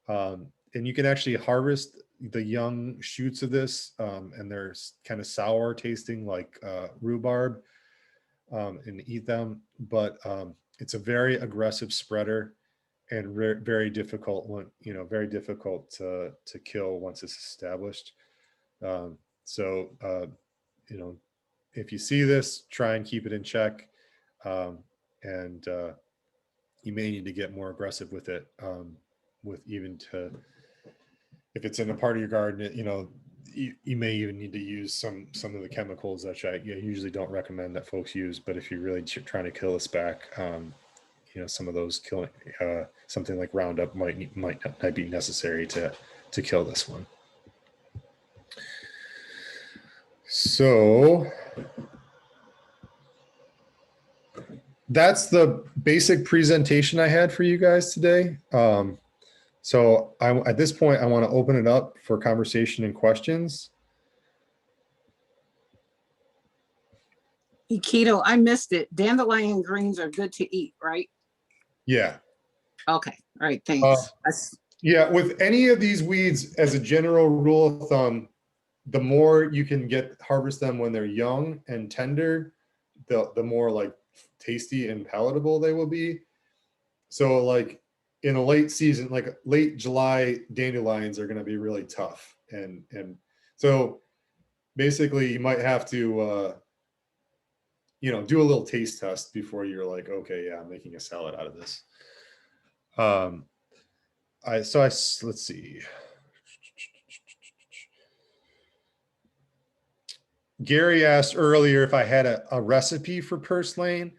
And you can actually harvest the young shoots of this, and they're kind of sour tasting, like rhubarb, and eat them. But it's a very aggressive spreader and very difficult one, very difficult to kill once it's established. If you see this, try and keep it in check. And you may need to get more aggressive with it, with even to if it's in a part of your garden, you know, you may even need to use some of the chemicals that I usually don't recommend that folks use. But if you're really trying to kill this back, you know, some of those killing, something like Roundup might not be necessary to kill this one. So that's the basic presentation I had for you guys today. So at this point, I want to open it up for conversation and questions. Keto, I missed it. Dandelion greens are good to eat, right? Yeah. Okay. All right. Thanks. Yeah. With any of these weeds, as a general rule of thumb, the more you can harvest them when they're young and tender, the more like tasty and palatable they will be. So like in a late season, like late July, dandelions are going to be really tough. And so basically you might have to, you know, do a little taste test before you're like, okay, yeah, I'm making a salad out of this. Let's see. Gary asked earlier if I had a recipe for purslane.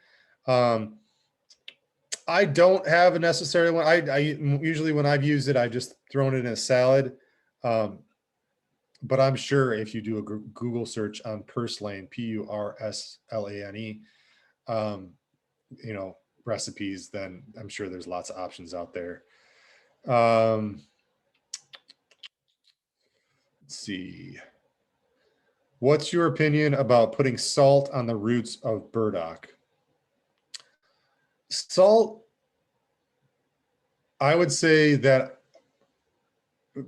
I don't have a necessary one. I usually, when I've used it, I just thrown it in a salad. But I'm sure if you do a Google search on purslane, Purslane, you know, recipes, then I'm sure there's lots of options out there. Let's see. What's your opinion about putting salt on the roots of burdock? Salt, I would say that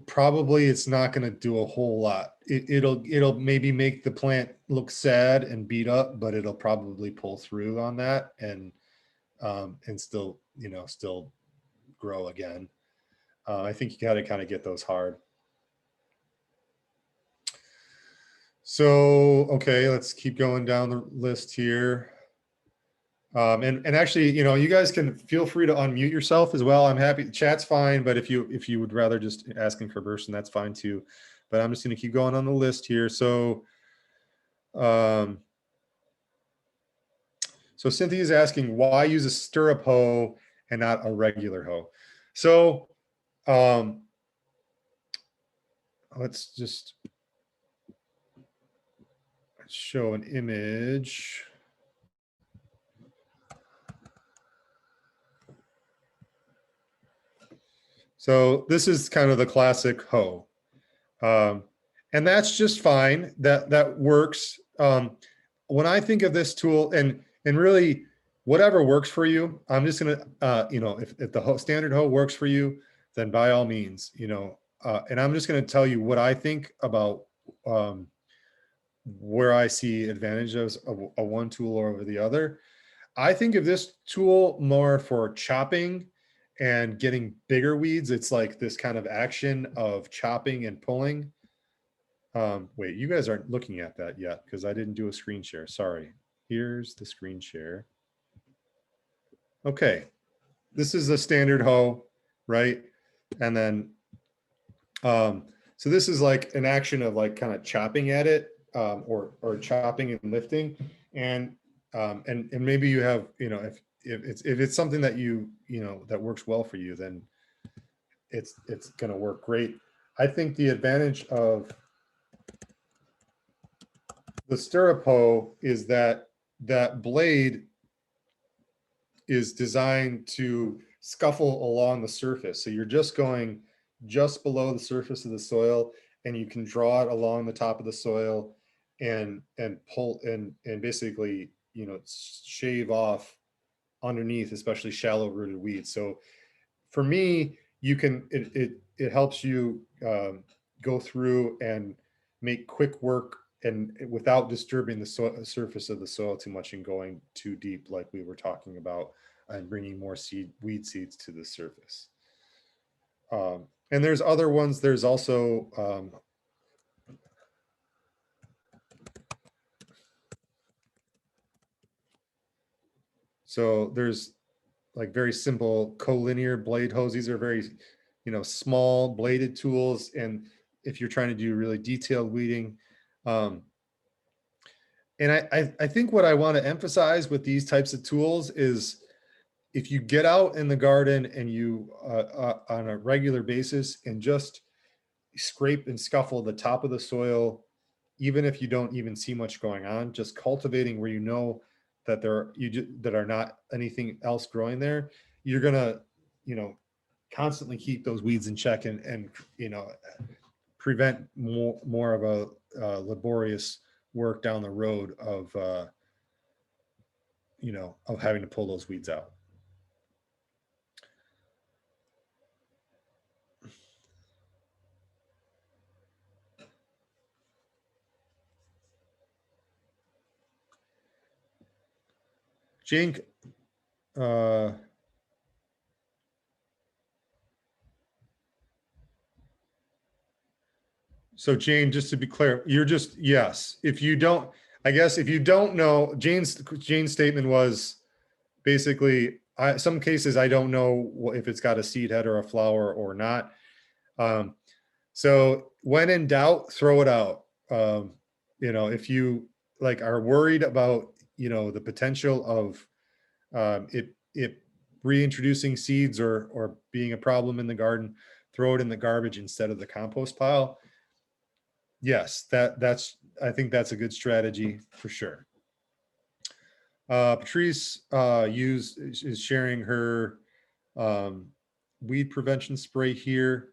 probably it's not going to do a whole lot. It'll maybe make the plant look sad and beat up, but it'll probably pull through on that and still, you know, still grow again. I think you got to kind of get those hard. So, okay, let's keep going down the list here. And actually, you know, you guys can feel free to unmute yourself as well. I'm happy. Chat's fine, but if you would rather just ask in conversation, that's fine too. But I'm just going to keep going on the list here. So, so Cynthia's asking, why use a stirrup hoe and not a regular hoe? So, let's just show an image. So this is kind of the classic hoe. And that's just fine. That works. When I think of this tool, and really whatever works for you, I'm just gonna, you know, if the standard hoe works for you, then by all means, you know, and I'm just gonna tell you what I think about where I see advantages of a one tool over the other. I think of this tool more for chopping and getting bigger weeds. It's like this kind of action of chopping and pulling. Wait, you guys aren't looking at that yet because I didn't do a screen share. Sorry. Here's the screen share. Okay. This is a standard hoe, right? And then, so this is like an action of like kind of chopping at it, or chopping and lifting. And maybe you have, you know, if it's something that you know, that works well for you, then it's going to work great. I think the advantage of the stirrup hoe is that blade is designed to scuffle along the surface. So you're just going just below the surface of the soil, and you can draw it along the top of the soil and pull and basically, you know, shave off underneath, especially shallow rooted weeds. So for me, you can, it helps you go through and make quick work and without disturbing the surface of the soil too much and going too deep, like we were talking about, and bringing more weed seeds to the surface. And there's other ones. There's also so there's like very simple collinear blade hoes. These are very, small bladed tools. And if you're trying to do really detailed weeding, and I think what I want to emphasize with these types of tools is if you get out in the garden and you on a regular basis and just scrape and scuffle the top of the soil, even if you don't even see much going on, just cultivating where that that are not anything else growing there, you're gonna constantly keep those weeds in check and prevent more of a laborious work down the road of of having to pull those weeds out. Jane, so Jane, just to be clear, you're just, yes, if you don't know, Jane's statement was basically, some cases I don't know if it's got a seed head or a flower or not. So when in doubt, throw it out. If you are worried about, the potential of it reintroducing seeds or being a problem in the garden, throw it in the garbage instead of the compost pile. Yes, I think that's a good strategy for sure. Patrice is sharing her weed prevention spray here.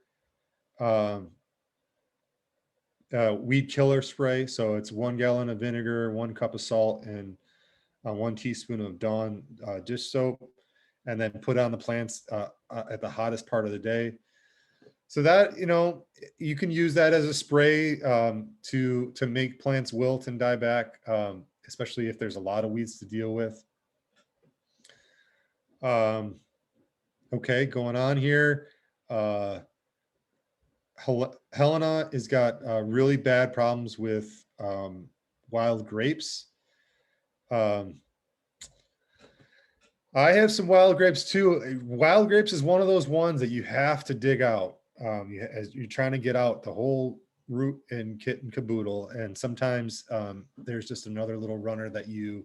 Weed killer spray. So it's 1 gallon of vinegar, 1 cup of salt, and 1 teaspoon of Dawn dish soap, and then put on the plants at the hottest part of the day. So that, you can use that as a spray to make plants wilt and die back, especially if there's a lot of weeds to deal with. Okay, going on here. Helena has got really bad problems with wild grapes. I have some wild grapes too. Wild grapes is one of those ones that you have to dig out as you're trying to get out the whole root and kit and caboodle. And sometimes there's just another little runner that you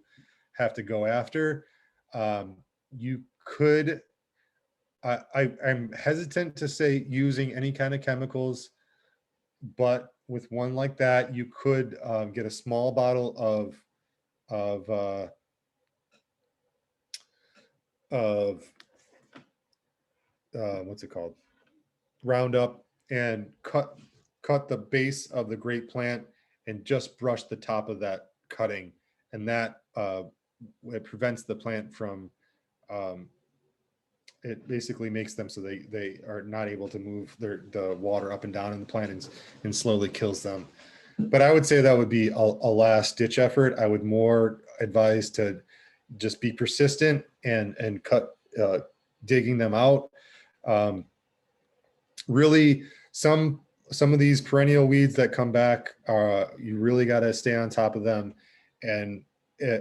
have to go after. You could, I'm hesitant to say using any kind of chemicals, but with one like that, you could get a small bottle of what's it called? Roundup, and cut the base of the grape plant and just brush the top of that cutting, and that it prevents the plant from it basically makes them so they are not able to move the water up and down in the plant and slowly kills them. But I would say that would be a last ditch effort. I would more advise to just be persistent and cut digging them out. Really, some of these perennial weeds that come back, you really got to stay on top of them. And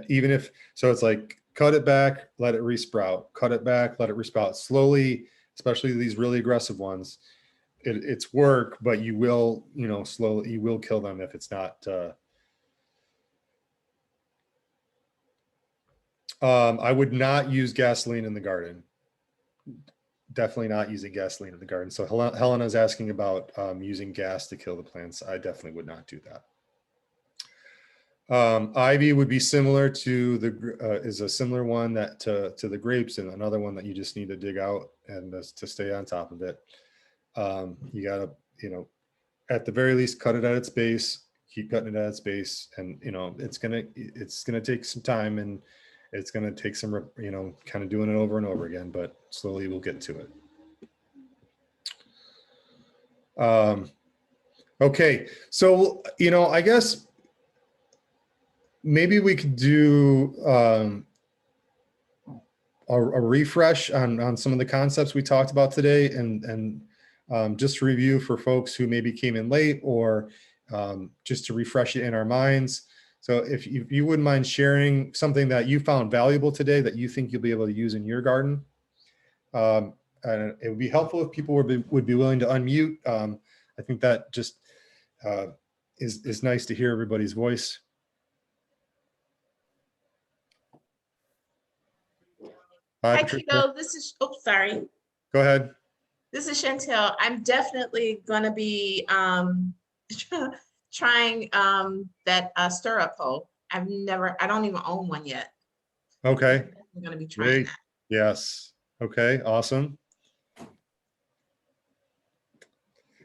even if, so it's like, cut it back, let it resprout, cut it back, let it resprout slowly, especially these really aggressive ones. It's work, but you will, slowly, you will kill them if it's not. I would not use gasoline in the garden. Definitely not using gasoline in the garden. So Helena's asking about using gas to kill the plants. I definitely would not do that. Ivy would be similar to is a similar one that to the grapes, and another one that you just need to dig out and to stay on top of it. You gotta, at the very least, cut it at its base, keep cutting it at its base, and it's gonna take some time, and it's gonna take some kind of doing it over and over again, but slowly we'll get to it. Okay, so I guess maybe we could do a refresh on some of the concepts we talked about today, and just review for folks who maybe came in late, or just to refresh it in our minds. So if you wouldn't mind sharing something that you found valuable today that you think you'll be able to use in your garden. it would be helpful if people would be willing to unmute. I think that just is nice to hear everybody's voice. Hi, Hi, Patricia. Keto. This is, oops, sorry. Go ahead. This is Chantel. I'm definitely going to be trying that stirrup hoe. I don't even own one yet. Okay. I'm going to be trying Great. that. Yes. Okay. Awesome.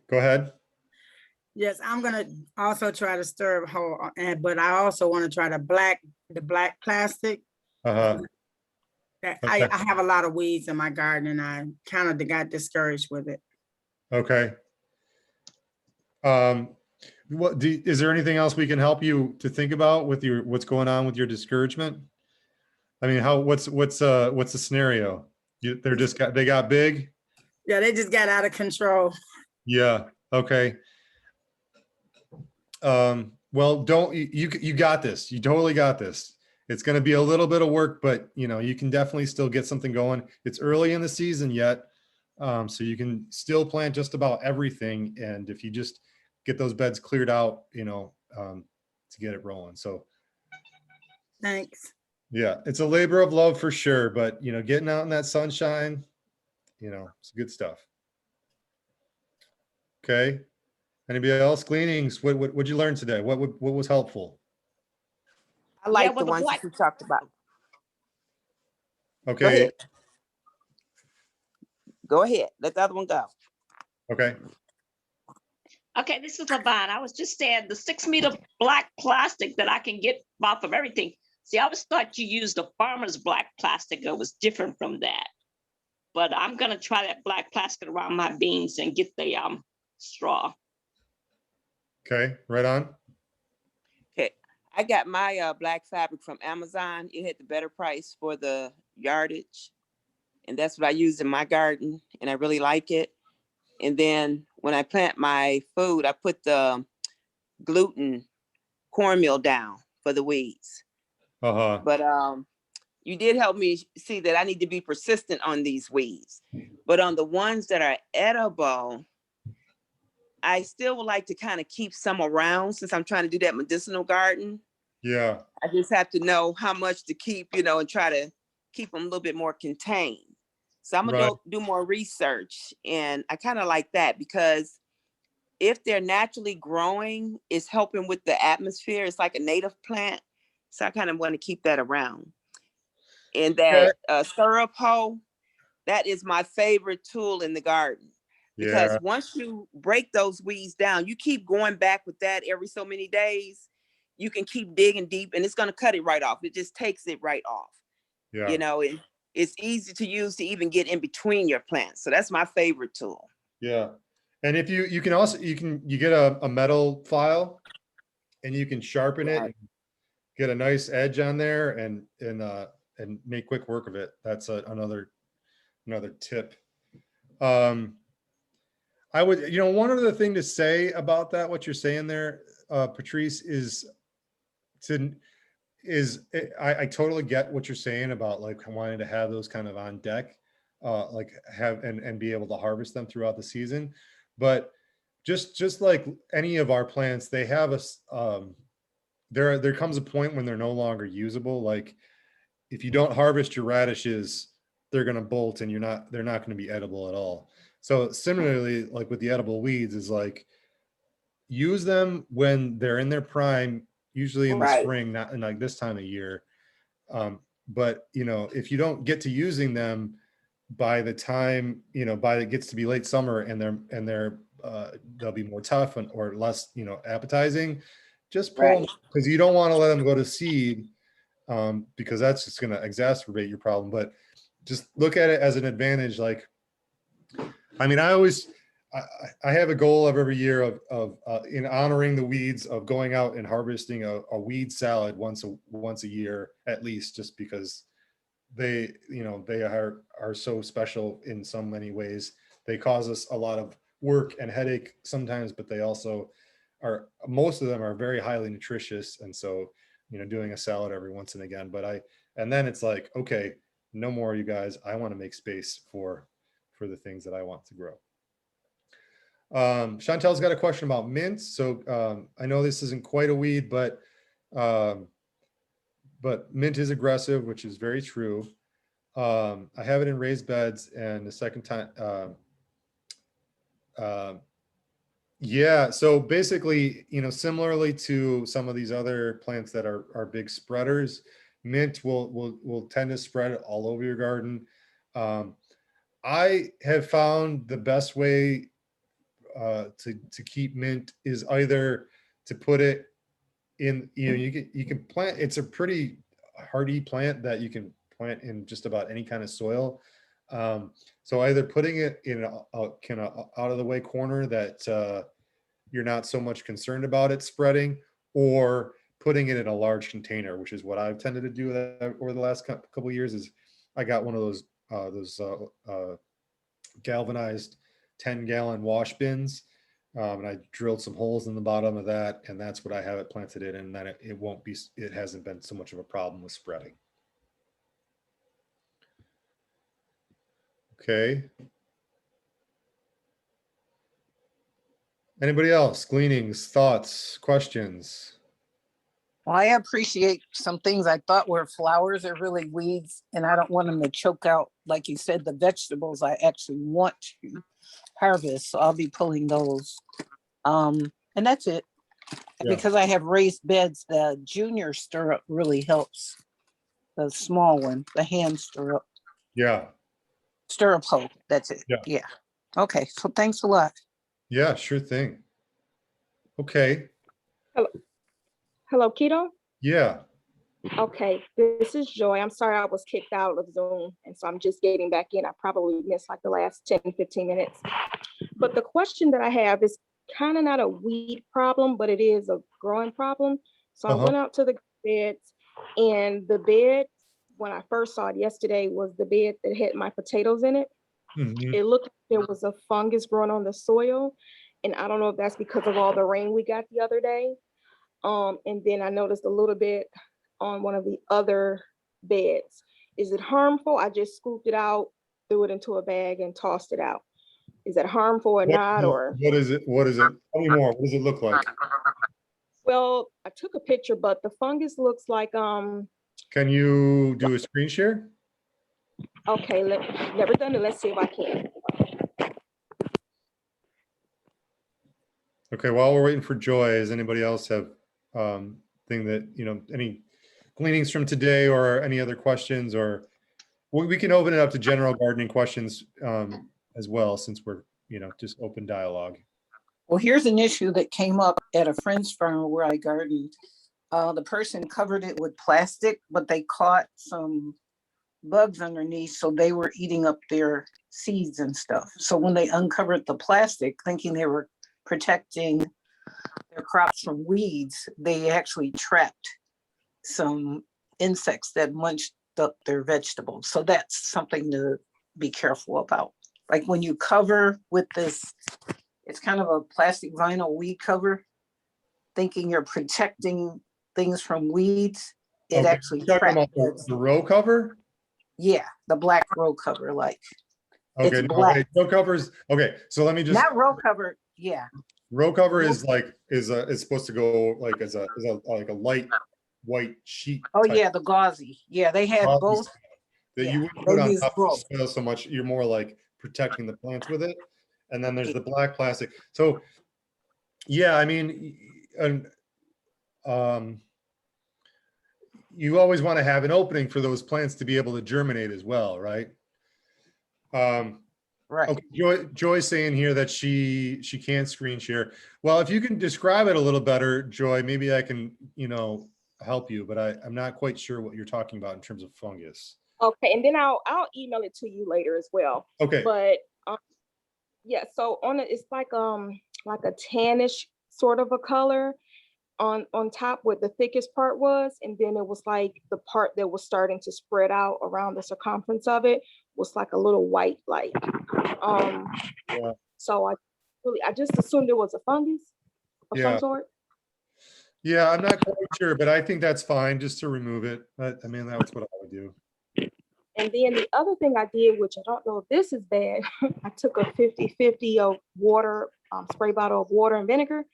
Go ahead. Yes, I'm gonna also try to stir whole, but I also want to try the black plastic. Uh-huh. Okay. I have a lot of weeds in my garden and I kind of got discouraged with it. Okay. Is there anything else we can help you to think about with what's going on with your discouragement? I mean, what's the scenario? They got big? Yeah, they just got out of control. Yeah. Okay. Well, you got this. You totally got this. It's going to be a little bit of work, but you can definitely still get something going. It's early in the season yet. So you can still plant just about everything. And if you just get those beds cleared out, to get it rolling. So Thanks. yeah, it's a labor of love for sure, but getting out in that sunshine, it's good stuff. Okay. Anybody else? Gleanings. What'd you learn today? What was helpful? I like well, the ones that you talked about. Okay. Go ahead. Go ahead. Let the other one go. Okay. Okay, this is Lavon. I was just saying the 6-meter black plastic that I can get off of everything. See, I always thought you used the farmer's black plastic. It was different from that. But I'm gonna try that black plastic around my beans and get the straw. Okay. Right on. Okay. I got my black fabric from Amazon. It had the better price for the yardage. And that's what I use in my garden. And I really like it. And then when I plant my food, I put the gluten cornmeal down for the weeds. Uh-huh. But you did help me see that I need to be persistent on these weeds. But on the ones that are edible, I still would like to kind of keep some around since I'm trying to do that medicinal garden. Yeah. I just have to know how much to keep, and try to keep them a little bit more contained. So I'm gonna do more research, and I kind of like that because if they're naturally growing, it's helping with the atmosphere. It's like a native plant, so I kind of want to keep that around. And that syrup hoe, that is my favorite tool in the garden because Yeah. once you break those weeds down, you keep going back with that every so many days. You can keep digging deep, and it's gonna cut it right off. It just takes it right off. Yeah. It's easy to use to even get in between your plants. So that's my favorite tool. Yeah. And if you can also, you get a metal file and you can sharpen it, and get a nice edge on there and make quick work of it. That's another tip. I would, one other thing to say about that, what you're saying there, Patrice, I totally get what you're saying about like wanting to have those kind of on deck, like have and be able to harvest them throughout the season. But just like any of our plants, they have there comes a point when they're no longer usable. Like if you don't harvest your radishes, they're going to bolt and they're not going to be edible at all. So similarly, like with the edible weeds, is like use them when they're in their prime, usually in the spring, not in like this time of year. But if you don't get to using them by the time it gets to be late summer and they'll be more tough or less appetizing, just pull them, because you don't want to let them go to seed, because that's just going to exacerbate your problem. But just look at it as an advantage. Like, I mean, I have a goal of every year of in honoring the weeds, of going out and harvesting a weed salad once a year at least, just because they are so special in so many ways. They cause us a lot of work and headache sometimes, but they also most of them are very highly nutritious. And so, doing a salad every once and again, and then it's like, okay, no more, you guys. I want to make space for for the things that I want to grow. Chantel's got a question about mint. So I know this isn't quite a weed, but mint is aggressive, which is very true. I have it in raised beds, and the second time, yeah. So basically, you know, similarly to some of these other plants that are big spreaders, mint will tend to spread all over your garden. I have found the best way to keep mint is either to put it in, you know, you can plant, it's a pretty hardy plant that you can plant in just about any kind of soil. So either putting it in a kind of out of the way corner that you're not so much concerned about it spreading, or putting it in a large container, which is what I've tended to do over the last couple of years. Is I got one of those galvanized 10-gallon wash bins, and I drilled some holes in the bottom of that, and that's what I have it planted in, and then it hasn't been so much of a problem with spreading. Okay. Anybody else? Gleanings, thoughts, questions? Well, I appreciate some things I thought were flowers are really weeds, and I don't want them to choke out, like you said, the vegetables I actually want to harvest. So I'll be pulling those. And that's it. Yeah. Because I have raised beds, the junior stirrup really helps. The small one, the hand stirrup. Yeah. Stirrup hoe. That's it. Yeah. Yeah. Okay. So thanks a lot. Yeah, sure thing. Okay. Hello, Keto. Yeah. Okay, this is Joy. I'm sorry I was kicked out of Zoom, and so I'm just getting back in. I probably missed like the last 10, 15 minutes. But the question that I have is kind of not a weed problem, but it is a growing problem. So I went out to the beds, and the bed, when I first saw it yesterday, was the bed that had my potatoes in it. Mhm. It looked like there was a fungus growing on the soil, and I don't know if that's because of all the rain we got the other day. And then I noticed a little bit on one of the other beds. Is it harmful? I just scooped it out, threw it into a bag, and tossed it out. Is it harmful or not? Or what is it? What is it? Tell me more. What does it look like? well, I took a picture, but the fungus looks like Can you do a screen share? okay, never done it. Let's see if I can. Okay, while we're waiting for Joy, does anybody else have thing that, you know, any gleanings from today or any other questions, or we can open it up to general gardening questions as well, since we're, you know, just open dialogue. Well, here's an issue that came up at a friend's farm where I gardened. The person covered it with plastic, but they caught some bugs underneath, so they were eating up their seeds and stuff. So when they uncovered the plastic, thinking they were protecting their crops from weeds, they actually trapped some insects that munched up their vegetables. So that's something to be careful about. Like when you cover with this, it's kind of a plastic vinyl weed cover, thinking you're protecting things from weeds, it Okay, actually you're talking about traps. the row cover? Yeah, the black row cover, like Okay, it's no, black. okay, row covers. Okay, so let me just. Not row cover. Yeah. Row cover is like is supposed to go like as a like a light white sheet. Oh type yeah, the gauzy. Yeah, they had gauzy both. stuff that Yeah, you wouldn't they put on use top of the both. soil so much. You're more like protecting the plants with it. And then there's the black plastic. So yeah, I mean, and you always want to have an opening for those plants to be able to germinate as well, right? Right. Okay, Joy's saying here that she can't screen share. Well, if you can describe it a little better, Joy, maybe I can, you know, help you, but I'm not quite sure what you're talking about in terms of fungus. Okay, and then I'll email it to you later as well. Okay. But yeah, so on it, it's like a tannish sort of a color on top where the thickest part was, and then it was like the part that was starting to spread out around the circumference of it was like a little white light. Yeah. So I just assumed it was a fungus of some sort. Yeah, I'm not quite sure, but I think that's fine just to remove it. I mean, that's what I would do. And then the other thing I did, which I don't know if this is bad, I took a 50-50 of water, spray bottle of water and vinegar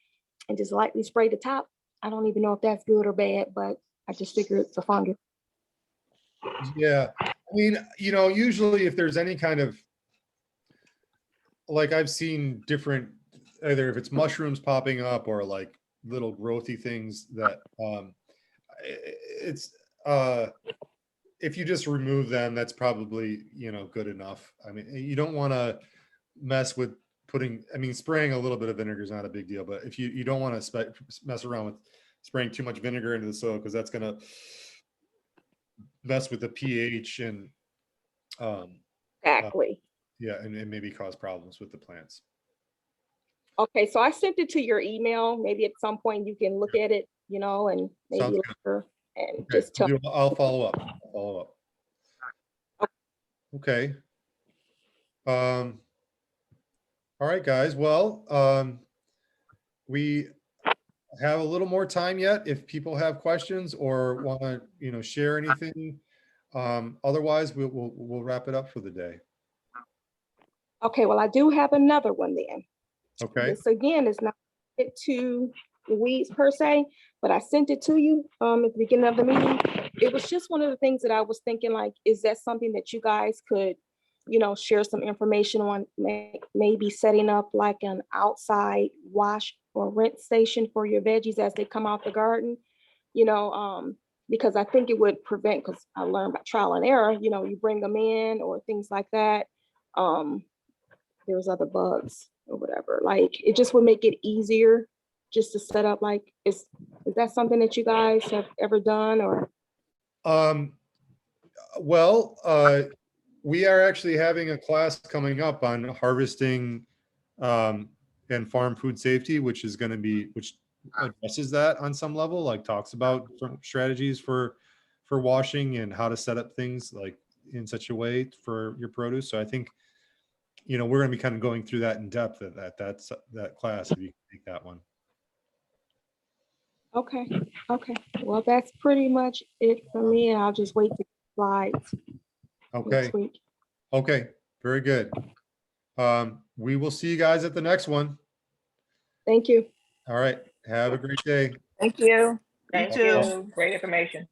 and just lightly sprayed the top. I don't even know if that's good or bad, but I just figured it's a fungus. Yeah, I mean, you know, usually if there's any kind of, like I've seen different, either if it's mushrooms popping up or like little growthy things that it's if you just remove them, that's probably, you know, good enough. I mean, you don't want to mess with putting, I mean, spraying a little bit of vinegar is not a big deal, but if you don't want to mess around with spraying too much vinegar into the soil, because that's going to mess with the pH and Exactly. yeah, and maybe cause problems with the plants. Okay, so I sent it to your email. Maybe at some point you can look at it, you know, and maybe Sounds later and Okay, just tell. I'll follow up. I'll follow up. Okay. All right, guys. Well, we have a little more time yet if people have questions or want to, you know, share anything. Otherwise, we'll wrap it up for the day. Okay, well, I do have another one then. Okay. This again is not it to the weeds per se, but I sent it to you at the beginning of the meeting. It was just one of the things that I was thinking, like, is that something that you guys could, you know, share some information on, maybe setting up like an outside wash or rinse station for your veggies as they come out the garden, you know, because I think it would prevent, because I learned by trial and error, you know, you bring them in or things like that. There's other bugs or whatever. Like, it just would make it easier just to set up. Like, is that something that you guys have ever done? Or Well, we are actually having a class coming up on harvesting and farm food safety, which is going to be, which addresses that on some level, like talks about different strategies for washing and how to set up things like in such a way for your produce. So I think, you know, we're going to be kind of going through that in depth at that class, if you take that one. okay, well, that's pretty much it for me, and I'll just wait for slides Okay. next week. Okay. Very good. We will see you guys at the next one. Thank you. All right. Have a great day. Thank you. Thank you. you. Great information.